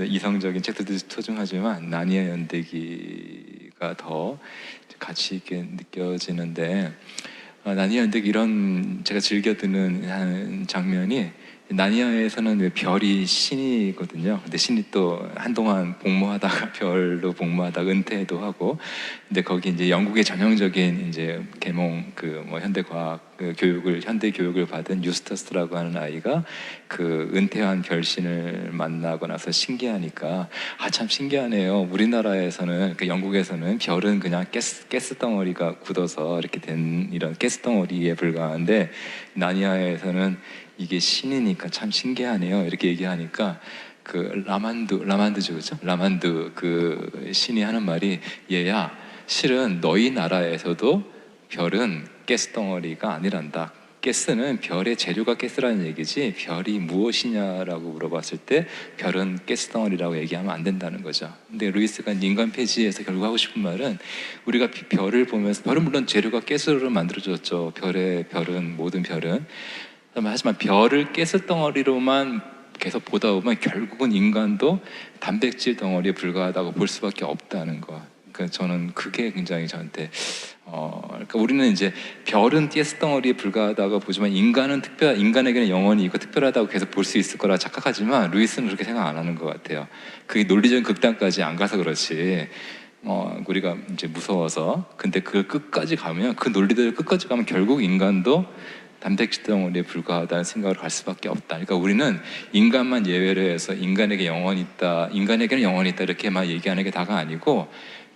이성적인 책들도 소중하지만 나니아 연대기가 더 가치 있게 느껴지는데, 나니아 연대기 이런 제가 즐겨 듣는 장면이, 나니아에서는 왜 별이 신이거든요. 근데 신이 또 한동안 복무하다가 별로 복무하다가 은퇴도 하고, 근데 거기 이제 영국의 전형적인 이제 계몽 현대 과학 현대 교육을 받은 유스터스라고 하는 아이가 그 은퇴한 별신을 만나고 나서 신기하니까, 참 신기하네요. 우리나라에서는 영국에서는 별은 그냥 가스 덩어리가 굳어서 이렇게 된 이런 가스 덩어리에 불과한데, 나니아에서는 이게 신이니까 참 신기하네요. 이렇게 얘기하니까 라만두죠, 그렇죠? 라만두 그 신이 하는 말이, 얘야, 실은 너희 나라에서도 별은 가스덩어리가 아니란다. 가스는 별의 재료가 가스라는 얘기지 별이 무엇이냐라고 물어봤을 때 별은 가스덩어리라고 얘기하면 안 된다는 거죠. 근데 루이스가 인간 폐지에서 결국 하고 싶은 말은, 우리가 별을 보면서, 별은 물론 재료가 가스로 만들어졌죠. 모든 별은. 하지만 별을 가스덩어리로만 계속 보다 보면 결국은 인간도 단백질 덩어리에 불과하다고 볼 수밖에 없다는 거. 그러니까 저는 그게 굉장히 저한테 그러니까 우리는 이제 별은 가스덩어리에 불과하다고 보지만 인간에게는 영원히 있고 특별하다고 계속 볼 수 있을 거라 착각하지만, 루이스는 그렇게 생각 안 하는 것 같아요. 그게 논리적인 극단까지 안 가서 그렇지, 우리가 이제 무서워서. 근데 그 끝까지 가면, 그 논리대로 끝까지 가면 결국 인간도 단백질 덩어리에 불과하다는 생각을 갈 수밖에 없다. 그러니까 우리는 인간만 예외로 해서 인간에게는 영원히 있다 이렇게만 얘기하는 게 다가 아니고,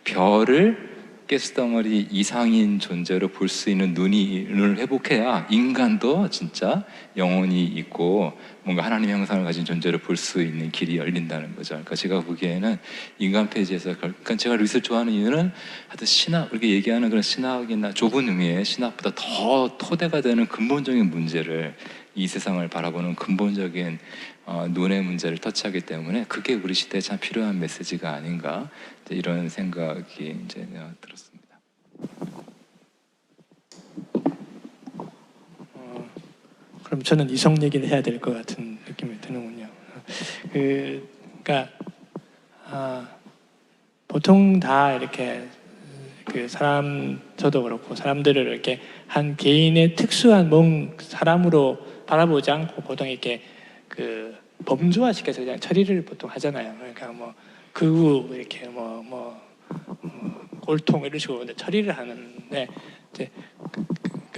별을 가스덩어리 이상인 존재로 볼 수 있는 눈을 회복해야 인간도 진짜 영원히 있고 뭔가 하나님의 형상을 가진 존재로 볼 수 있는 길이 열린다는 거죠. 그러니까 제가 보기에는 인간 폐지에서, 그러니까 제가 루이스를 좋아하는 이유는 하여튼 신학, 우리가 얘기하는 그런 신학이나 좁은 의미의 신학보다 더 토대가 되는 근본적인 문제를, 이 세상을 바라보는 근본적인 눈의 문제를 터치하기 때문에 그게 우리 시대에 참 필요한 메시지가 아닌가, 이런 생각이 이제 들었습니다. 그럼 저는 이성 얘기를 해야 될 것 같은 느낌이 드는군요. 그러니까 보통 다 이렇게 저도 그렇고 사람들을 이렇게 한 개인의 특수한 사람으로 바라보지 않고 보통 이렇게 범주화 시켜서 그냥 처리를 보통 하잖아요. 그러니까 극우 이렇게 골통 이런 식으로 처리를 하는데, 이제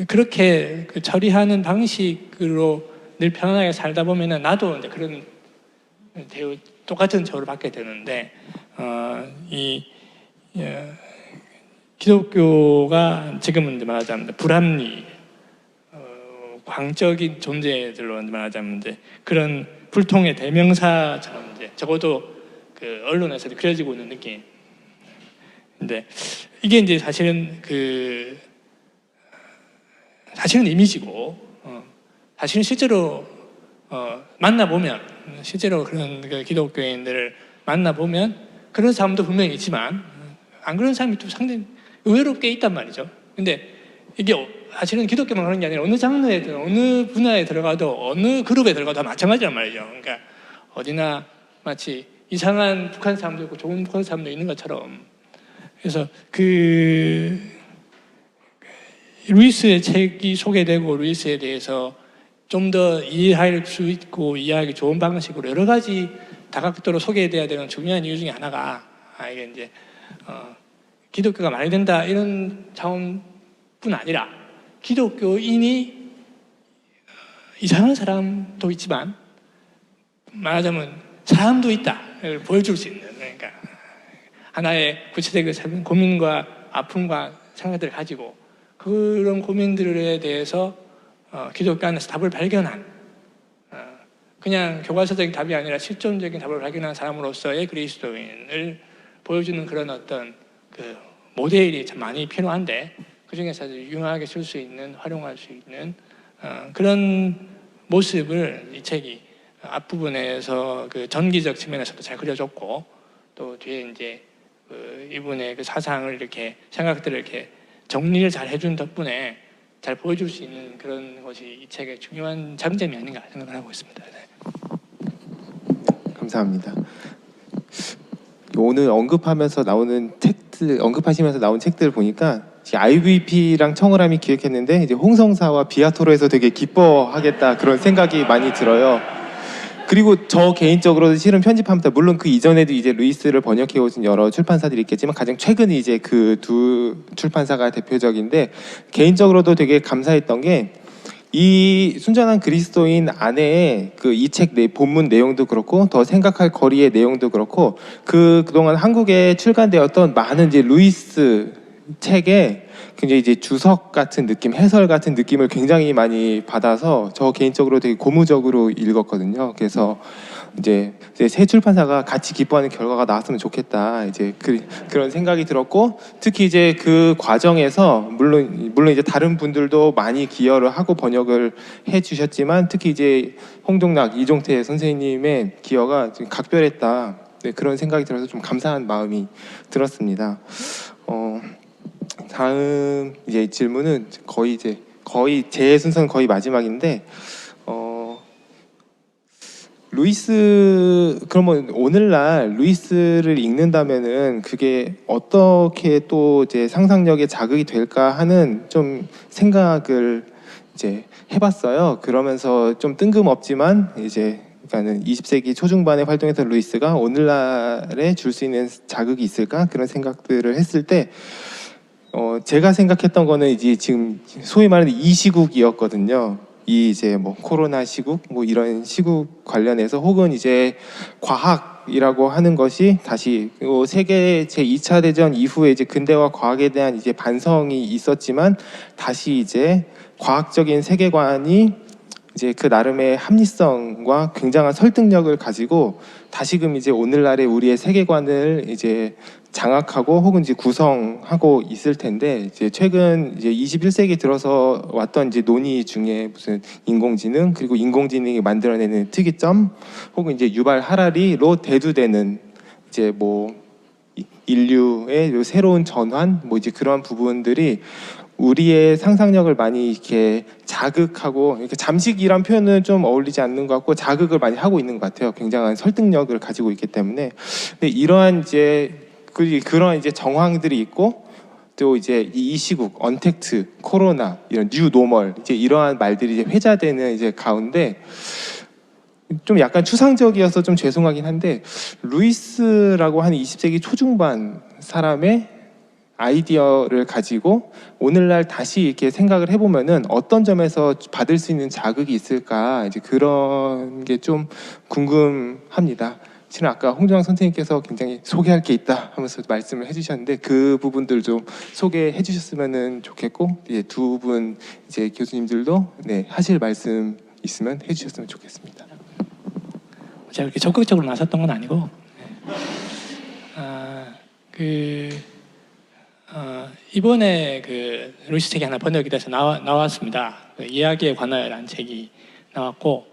그렇게 처리하는 방식으로 늘 편안하게 살다 보면은 나도 이제 그런 똑같은 처우를 받게 되는데 기독교가 지금은 이제 말하자면 불합리, 광적인 존재들로 말하자면 이제 그런 불통의 대명사처럼 이제 적어도 그 언론에서 그려지고 있는 느낌. 근데 이게 이제 사실은 사실은 이미지고, 사실은 실제로 만나보면, 실제로 그런 그 기독교인들을 만나보면 그런 사람도 분명히 있지만 안 그런 사람이 또 상당히 의외로 꽤 있단 말이죠. 근데 이게 사실은 기독교만 그런 게 아니라 어느 장르에든 어느 분야에 들어가도 어느 그룹에 들어가도 다 마찬가지란 말이죠. 그러니까 어디나 마치 이상한 북한 사람도 있고 좋은 북한 사람도 있는 것처럼. 그래서 루이스의 책이 소개되고 루이스에 대해서 좀 더 이해할 수 있고 이해하기 좋은 방식으로 여러 가지 다각도로 소개돼야 되는 중요한 이유 중에 하나가 이게 이제 기독교가 말이 된다 이런 차원뿐 아니라 기독교인이 이상한 사람도 있지만 말하자면 사람도 있다를 보여줄 수 있는, 그러니까 하나의 구체적인 삶, 고민과 아픔과 생각들을 가지고 그런 고민들에 대해서 기독교 안에서 답을 발견한, 그냥 교과서적인 답이 아니라 실존적인 답을 발견한 사람으로서의 그리스도인을 보여주는 그런 어떤 그 모델이 참 많이 필요한데, 그 중에서 유용하게 쓸 수 있는, 활용할 수 있는 그런 모습을 이 책이 앞부분에서 그 전기적 측면에서도 잘 그려줬고, 또 뒤에 이제 이분의 그 사상을 이렇게, 생각들을 이렇게 정리를 잘 해준 덕분에 잘 보여줄 수 있는 그런 것이 이 책의 중요한 장점이 아닌가 생각을 하고 있습니다. 네. 감사합니다. 오늘 언급하시면서 나온 책들 보니까 IVP랑 청어람이 기획했는데 이제 홍성사와 비아토로에서 되게 기뻐하겠다 그런 생각이 많이 들어요. 그리고 저 개인적으로도 실은 편집하면서, 물론 그 이전에도 이제 루이스를 번역해 오신 여러 출판사들이 있겠지만 가장 최근에 이제 그 두 출판사가 대표적인데, 개인적으로도 되게 감사했던 게 이 순전한 그리스도인 안에 그 이 책 본문 내용도 그렇고 더 생각할 거리의 내용도 그렇고 그동안 한국에 출간되었던 많은 이제 루이스 책에 굉장히 이제 주석 같은 느낌, 해설 같은 느낌을 굉장히 많이 받아서 저 개인적으로 되게 고무적으로 읽었거든요. 그래서 이제 새 출판사가 같이 기뻐하는 결과가 나왔으면 좋겠다, 이제 그런 생각이 들었고, 특히 이제 그 과정에서 물론 이제 다른 분들도 많이 기여를 하고 번역을 해주셨지만 특히 이제 홍동락, 이종태 선생님의 기여가 각별했다, 네, 그런 생각이 들어서 좀 감사한 마음이 들었습니다. 다음 이제 질문은 거의 제 순서는 거의 마지막인데, 루이스, 그러면 오늘날 루이스를 읽는다면은 그게 어떻게 또 이제 상상력의 자극이 될까 하는 좀 생각을 이제 해봤어요. 그러면서 좀 뜬금없지만 이제 그러니까는 20세기 초중반에 활동했던 루이스가 오늘날에 줄 수 있는 자극이 있을까, 그런 생각들을 했을 때 제가 생각했던 거는 이제 지금 소위 말하는 이 시국이었거든요. 이 이제 뭐 코로나 시국, 뭐 이런 시국 관련해서, 혹은 이제 과학이라고 하는 것이 다시 세계 제2차 대전 이후에 이제 근대화 과학에 대한 이제 반성이 있었지만 다시 이제 과학적인 세계관이 이제 그 나름의 합리성과 굉장한 설득력을 가지고 다시금 이제 오늘날의 우리의 세계관을 이제 장악하고 혹은 이제 구성하고 있을 텐데, 이제 최근 이제 21세기 들어서 왔던 이제 논의 중에 무슨 인공지능, 그리고 인공지능이 만들어내는 특이점, 혹은 이제 유발 하라리로 대두되는 이제 뭐 인류의 새로운 전환, 뭐 이제 그런 부분들이 우리의 상상력을 많이 이렇게 자극하고, 이렇게 잠식이란 표현은 좀 어울리지 않는 것 같고 자극을 많이 하고 있는 것 같아요. 굉장한 설득력을 가지고 있기 때문에. 근데 이러한 이제 그런 이제 정황들이 있고, 또 이제 이 시국, 언택트, 코로나, 이런 뉴 노멀, 이제 이러한 말들이 이제 회자되는 이제 가운데 좀 약간 추상적이어서 좀 죄송하긴 한데, 루이스라고 하는 20세기 초중반 사람의 아이디어를 가지고 오늘날 다시 이렇게 생각을 해보면은 어떤 점에서 받을 수 있는 자극이 있을까 이제 그런 게 좀 궁금합니다. 실은 아까 홍정학 선생님께서 굉장히 소개할 게 있다 하면서 말씀을 해주셨는데 그 부분들 좀 소개해 주셨으면 좋겠고 두 분 이제 교수님들도 네, 하실 말씀 있으면 해주셨으면 좋겠습니다. 제가 이렇게 적극적으로 나섰던 건 아니고 이번에 그 루이스 책이 하나 번역이 돼서 나왔습니다. 그 이야기에 관하여라는 책이 나왔고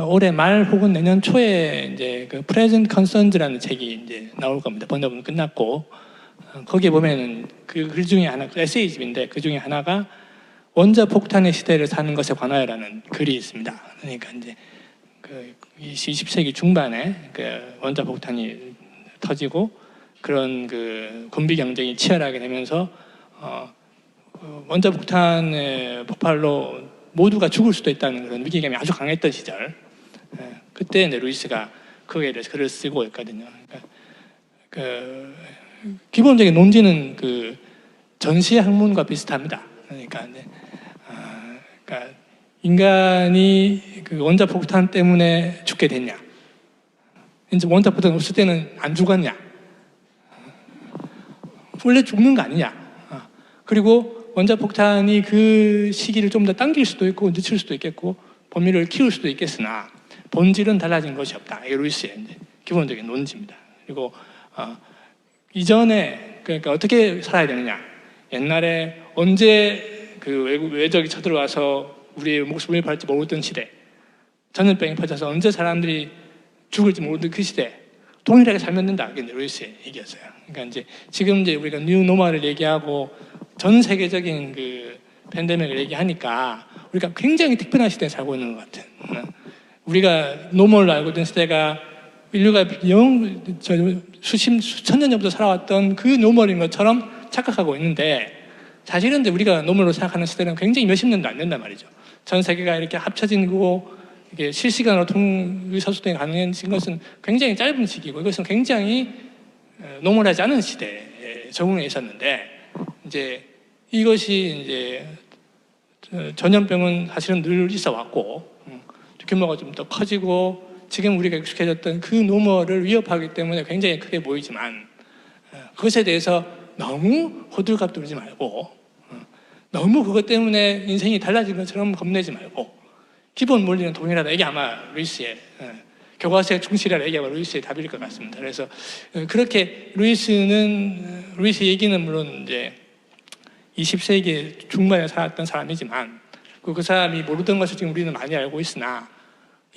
올해 말 혹은 내년 초에 이제 그 Present Concerns라는 책이 이제 나올 겁니다. 번역은 끝났고 거기에 보면은 그 글 중에 하나 에세이집인데 그 중에 하나가 원자 폭탄의 시대를 사는 것에 관하여라는 글이 있습니다. 그러니까 이제 그 20세기 중반에 그 원자 폭탄이 터지고 그런 그 군비 경쟁이 치열하게 되면서 원자 폭탄의 폭발로 모두가 죽을 수도 있다는 그런 위기감이 아주 강했던 시절. 그때 이제 루이스가 그거에 대해서 글을 쓰고 있거든요. 그러니까 그 기본적인 논지는 그 전시 학문과 비슷합니다. 그러니까 인간이 그 원자 폭탄 때문에 죽게 됐냐? 이제 원자 폭탄 없을 때는 안 죽었냐? 원래 죽는 거 아니냐? 그리고 원자 폭탄이 그 시기를 좀 더 당길 수도 있고 늦출 수도 있겠고 범위를 키울 수도 있겠으나 본질은 달라진 것이 없다. 이게 루이스의 이제 기본적인 논지입니다. 그리고 이전에 그러니까 어떻게 살아야 되느냐? 옛날에 언제 그 외적이 쳐들어와서 우리의 목숨을 팔지 모르던 시대, 전염병이 퍼져서 언제 사람들이 죽을지 모르던 그 시대, 동일하게 살면 된다. 이게 루이스의 얘기였어요. 그러니까 이제 지금 이제 우리가 뉴 노멀을 얘기하고 전 세계적인 그 팬데믹을 얘기하니까 우리가 굉장히 특별한 시대에 살고 있는 것 같은. 우리가 노멀로 알고 있던 시대가 인류가 수천 년 전부터 살아왔던 그 노멀인 것처럼 착각하고 있는데 사실은 이제 우리가 노멀로 생각하는 시대는 굉장히 몇십 년도 안 된단 말이죠. 전 세계가 이렇게 합쳐진 거고 이게 실시간으로 의사소통이 가능해진 것은 굉장히 짧은 시기고 이것은 굉장히 노멀하지 않은 시대에 적응해 있었는데 이제 이것이 이제 전염병은 사실은 늘 있어 왔고 규모가 좀 더 커지고 지금 우리가 익숙해졌던 그 노멀을 위협하기 때문에 굉장히 크게 보이지만 그것에 대해서 너무 호들갑 떨지 말고 너무 그것 때문에 인생이 달라진 것처럼 겁내지 말고 기본 논리는 동일하다. 이게 아마 루이스의 교과서에 충실하라. 이게 아마 루이스의 답일 것 같습니다. 그래서 그렇게 루이스 얘기는 물론 이제 20세기 중반에 살았던 사람이지만 그 사람이 모르던 것을 지금 우리는 많이 알고 있으나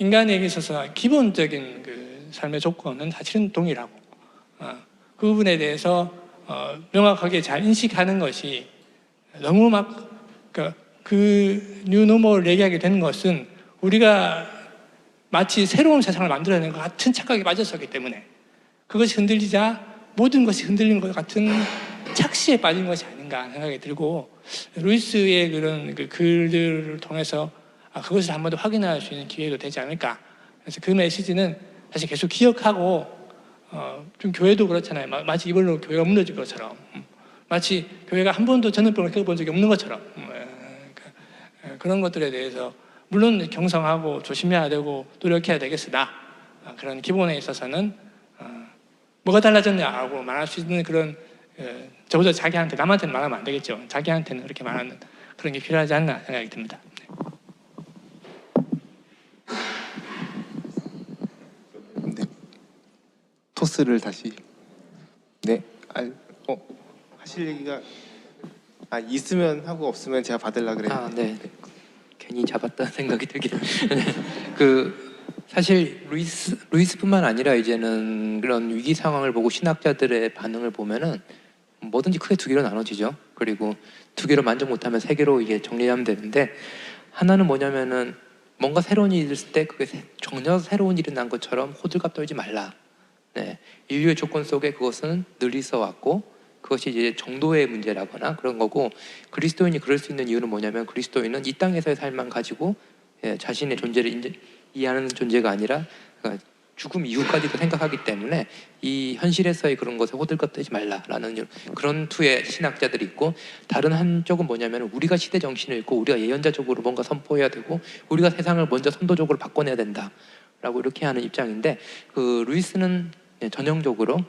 인간에게 있어서 기본적인 그 삶의 조건은 사실은 동일하고 그 부분에 대해서 명확하게 잘 인식하는 것이 너무 막 그 뉴노멀을 얘기하게 되는 것은 우리가 마치 새로운 세상을 만들어내는 것 같은 착각에 빠졌었기 때문에 그것이 흔들리자 모든 것이 흔들리는 것 같은 착시에 빠진 것이 아닌가 생각이 들고 루이스의 그런 그 글들을 통해서 그것을 한 번 더 확인할 수 있는 기회도 되지 않을까. 그래서 그 메시지는 사실 계속 기억하고 좀 교회도 그렇잖아요. 마치 이걸로 교회가 무너질 것처럼 마치 교회가 한 번도 전염병을 겪어본 적이 없는 것처럼 그런 것들에 대해서 물론 경성하고 조심해야 되고 노력해야 되겠으나 그런 기본에 있어서는 뭐가 달라졌냐고 말할 수 있는 그런 저보다 자기한테 남한테는 말하면 안 되겠죠. 자기한테는 그렇게 말하는 그런 게 필요하지 않나 생각이 듭니다. 네. 토스를 다시 네. 하실 얘기가 있으면 하고 없으면 제가 받으려 그랬는데. 네. 괜히 잡았다는 생각이 들긴. 그 사실 루이스뿐만 아니라 이제는 그런 위기 상황을 보고 신학자들의 반응을 보면은 뭐든지 크게 두 개로 나눠지죠. 그리고 두 개로 만족 못하면 세 개로 이게 정리하면 되는데 하나는 뭐냐면은 뭔가 새로운 일이 있을 때 그게 전혀 새로운 일이 난 것처럼 호들갑 떨지 말라. 네. 인류의 조건 속에 그것은 늘 있어 왔고 그것이 이제 정도의 문제라거나 그런 거고 그리스도인이 그럴 수 있는 이유는 뭐냐면 그리스도인은 이 땅에서의 삶만 가지고 자신의 존재를 이해하는 존재가 아니라 그러니까 죽음 이후까지도 생각하기 때문에 이 현실에서의 그런 것에 호들갑되지 말라라는 그런 투의 신학자들이 있고, 다른 한쪽은 뭐냐면 우리가 시대 정신을 읽고 우리가 예언자적으로 뭔가 선포해야 되고 우리가 세상을 먼저 선도적으로 바꿔내야 된다라고 이렇게 하는 입장인데, 그 루이스는 전형적으로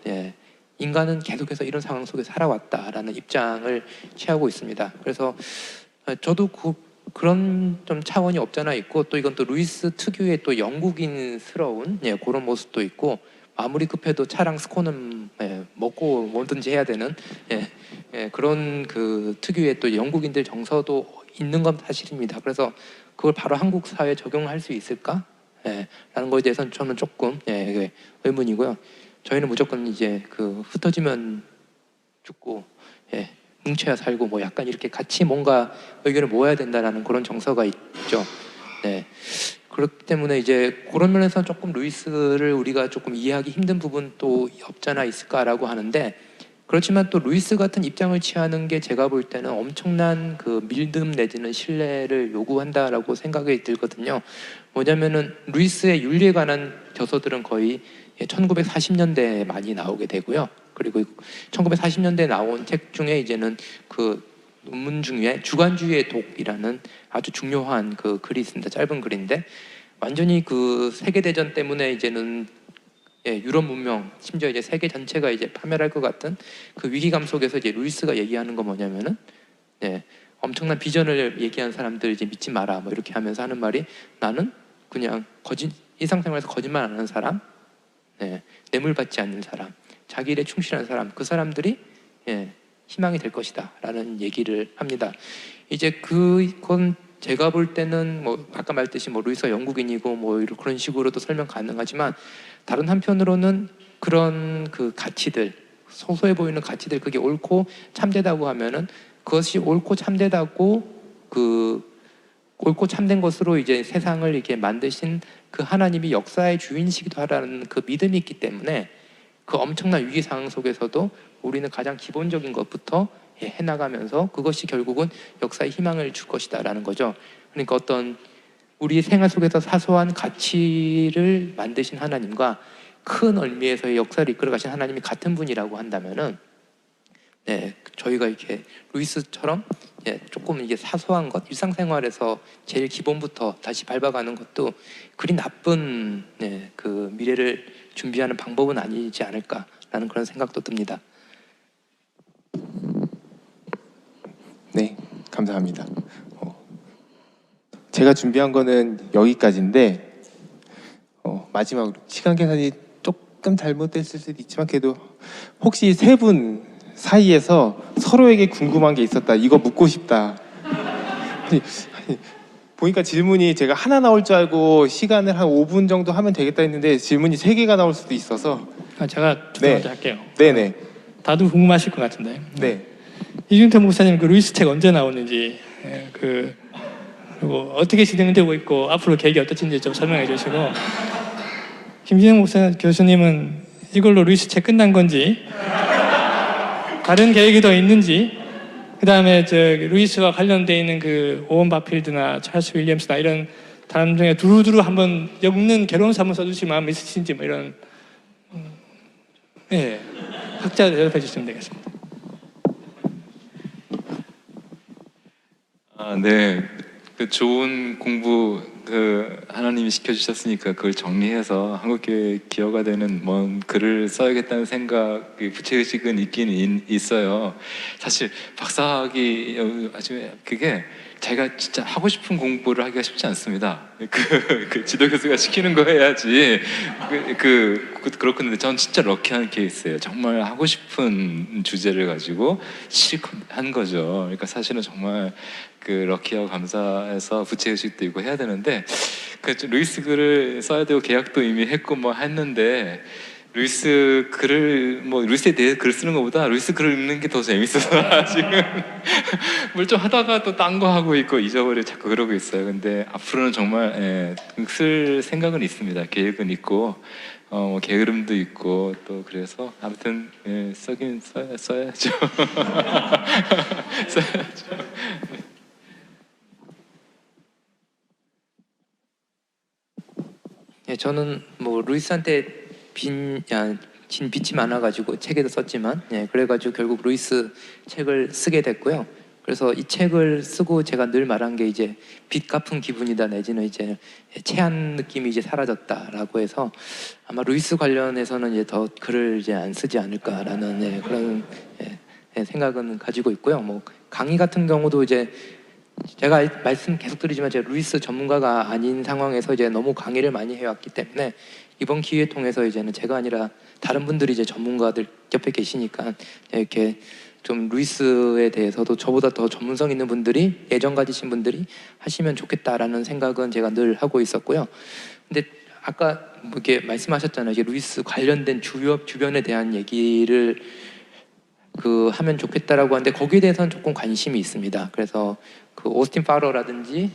인간은 계속해서 이런 상황 속에 살아왔다라는 입장을 취하고 있습니다. 그래서 저도 그런 좀 차원이 없잖아 있고, 또 이건 또 루이스 특유의 또 영국인스러운 그런 모습도 있고, 아무리 급해도 차랑 스콘은 먹고 뭐든지 해야 되는 그런 그 특유의 또 영국인들 정서도 있는 건 사실입니다. 그래서 그걸 바로 한국 사회에 적용할 수 있을까? 라는 거에 대해서는 저는 조금 의문이고요. 저희는 무조건 이제 그 흩어지면 죽고 뭉쳐야 살고 뭐 약간 이렇게 같이 뭔가 의견을 모아야 된다라는 그런 정서가 있죠. 그렇기 때문에 이제 그런 면에서 조금 루이스를 우리가 조금 이해하기 힘든 부분도 없잖아 있을까라고 하는데, 그렇지만 또 루이스 같은 입장을 취하는 게 제가 볼 때는 엄청난 그 믿음 내지는 신뢰를 요구한다라고 생각이 들거든요. 뭐냐면은 루이스의 윤리에 관한 저서들은 거의 1940년대에 많이 나오게 되고요. 그리고 1940년대에 나온 책 중에 이제는 그 논문 중에 주관주의의 독이라는 아주 중요한 그 글이 있습니다. 짧은 글인데, 완전히 그 세계대전 때문에 이제는 유럽 문명, 심지어 이제 세계 전체가 이제 파멸할 것 같은 그 위기감 속에서 이제 루이스가 얘기하는 거 뭐냐면은 엄청난 비전을 얘기한 사람들 이제 믿지 마라 뭐 이렇게 하면서 하는 말이, 나는 그냥 일상생활에서 거짓말 안 하는 사람, 뇌물 받지 않는 사람, 자기 일에 충실한 사람, 그 사람들이 희망이 될 것이다 라는 얘기를 합니다. 이제 그건 제가 볼 때는 뭐 아까 말했듯이 뭐 루이스가 영국인이고 뭐 그런 식으로도 설명 가능하지만, 다른 한편으로는 그런 그 가치들, 소소해 보이는 가치들, 그게 옳고 참되다고 하면은 그것이 옳고 참되다고 옳고 참된 것으로 이제 세상을 이렇게 만드신 그 하나님이 역사의 주인이시기도 하라는 그 믿음이 있기 때문에, 그 엄청난 위기 상황 속에서도 우리는 가장 기본적인 것부터 해나가면서 그것이 결국은 역사의 희망을 줄 것이다라는 거죠. 그러니까 어떤 우리 생활 속에서 사소한 가치를 만드신 하나님과 큰 의미에서의 역사를 이끌어 가신 하나님이 같은 분이라고 한다면은 저희가 이렇게 루이스처럼 조금 이게 사소한 것, 일상생활에서 제일 기본부터 다시 밟아가는 것도 그리 나쁜 그 미래를 준비하는 방법은 아니지 않을까라는 그런 생각도 듭니다. 네, 감사합니다. 제가 준비한 거는 여기까지인데 마지막으로 시간 계산이 조금 잘못됐을 수도 있지만, 그래도 혹시 세 분 사이에서 서로에게 궁금한 게 있었다, 이거 묻고 싶다. 아니, 보니까 질문이 제가 하나 나올 줄 알고 시간을 한 5분 정도 하면 되겠다 했는데 질문이 3개가 나올 수도 있어서. 제가 두 번째 할게요. 네네. 다들 궁금하실 것 같은데. 네. 이준태 목사님 그 루이스 책 언제 나오는지, 그리고 어떻게 진행되고 있고 앞으로 계획이 어떨지 좀 설명해 주시고, 김진영 교수님은 이걸로 루이스 책 끝난 건지 다른 계획이 더 있는지, 그 다음에 루이스와 관련돼 있는 그 오원 바필드나 찰스 윌리엄스나 이런 사람 중에 두루두루 한번 엮는 개론서 한번 써주실 마음 있으신지 뭐 이런 학자 대답해 주시면 되겠습니다. 네. 그 좋은 공부 하나님이 시켜주셨으니까 그걸 정리해서 한국교회 기여가 되는 뭔 글을 써야겠다는 생각, 부채의식은 있긴 있어요. 사실 박사학위 그게 제가 진짜 하고 싶은 공부를 하기가 쉽지 않습니다. 그 지도 교수가 시키는 거 해야지. 그렇군데 전 진짜 럭키한 케이스예요. 정말 하고 싶은 주제를 가지고 실컷 한 거죠. 그러니까 사실은 정말 그 럭키하고 감사해서 부채의식도 있고 해야 되는데, 루이스 글을 써야 되고 계약도 이미 했고 뭐 했는데, 루이스 글을 루이스에 대해 글 쓰는 것보다 루이스 글을 읽는 게 더 재밌어서 지금 뭘 좀 하다가 또 딴 거 하고 있고 잊어버리고 자꾸 그러고 있어요. 근데 앞으로는 정말 쓸 생각은 있습니다. 계획은 있고 게으름도 있고 또 그래서 아무튼 써야죠. 써야죠. 저는 뭐 루이스한테 진 빚이 많아가지고 책에도 썼지만, 그래가지고 결국 루이스 책을 쓰게 됐고요. 그래서 이 책을 쓰고 제가 늘 말한 게 이제 빚 갚은 기분이다 내지는 이제 체한 느낌이 이제 사라졌다라고 해서 아마 루이스 관련해서는 이제 더 글을 이제 안 쓰지 않을까라는 그런 생각은 가지고 있고요. 뭐 강의 같은 경우도 이제 제가 말씀 계속 드리지만 제가 루이스 전문가가 아닌 상황에서 이제 너무 강의를 많이 해왔기 때문에 이번 기회 통해서 이제는 제가 아니라 다른 분들이 이제 전문가들 옆에 계시니까 이렇게 좀 루이스에 대해서도 저보다 더 전문성 있는 분들이 예전 가지신 분들이 하시면 좋겠다라는 생각은 제가 늘 하고 있었고요. 근데 아까 뭐 이렇게 말씀하셨잖아요. 이제 루이스 관련된 주변에 대한 얘기를 하면 좋겠다라고 하는데 거기에 대해서는 조금 관심이 있습니다. 그래서 그 오스틴 파러라든지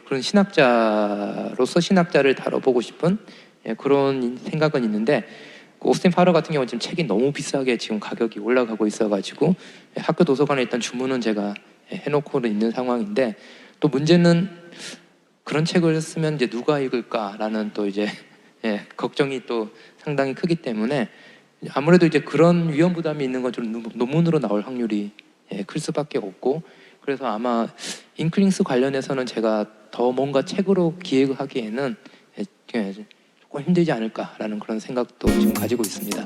그런 신학자로서 신학자를 다뤄보고 싶은 그런 생각은 있는데 그 오스틴 파러 같은 경우는 지금 책이 너무 비싸게 지금 가격이 올라가고 있어가지고 학교 도서관에 일단 주문은 제가 해놓고는 있는 상황인데 또 문제는 그런 책을 쓰면 이제 누가 읽을까라는 또 이제 걱정이 또 상당히 크기 때문에 아무래도 이제 그런 위험 부담이 있는 건 좀 논문으로 나올 확률이 클 수밖에 없고 그래서 아마 잉클링스 관련해서는 제가 더 뭔가 책으로 기획하기에는 조금 힘들지 않을까라는 그런 생각도 지금 가지고 있습니다.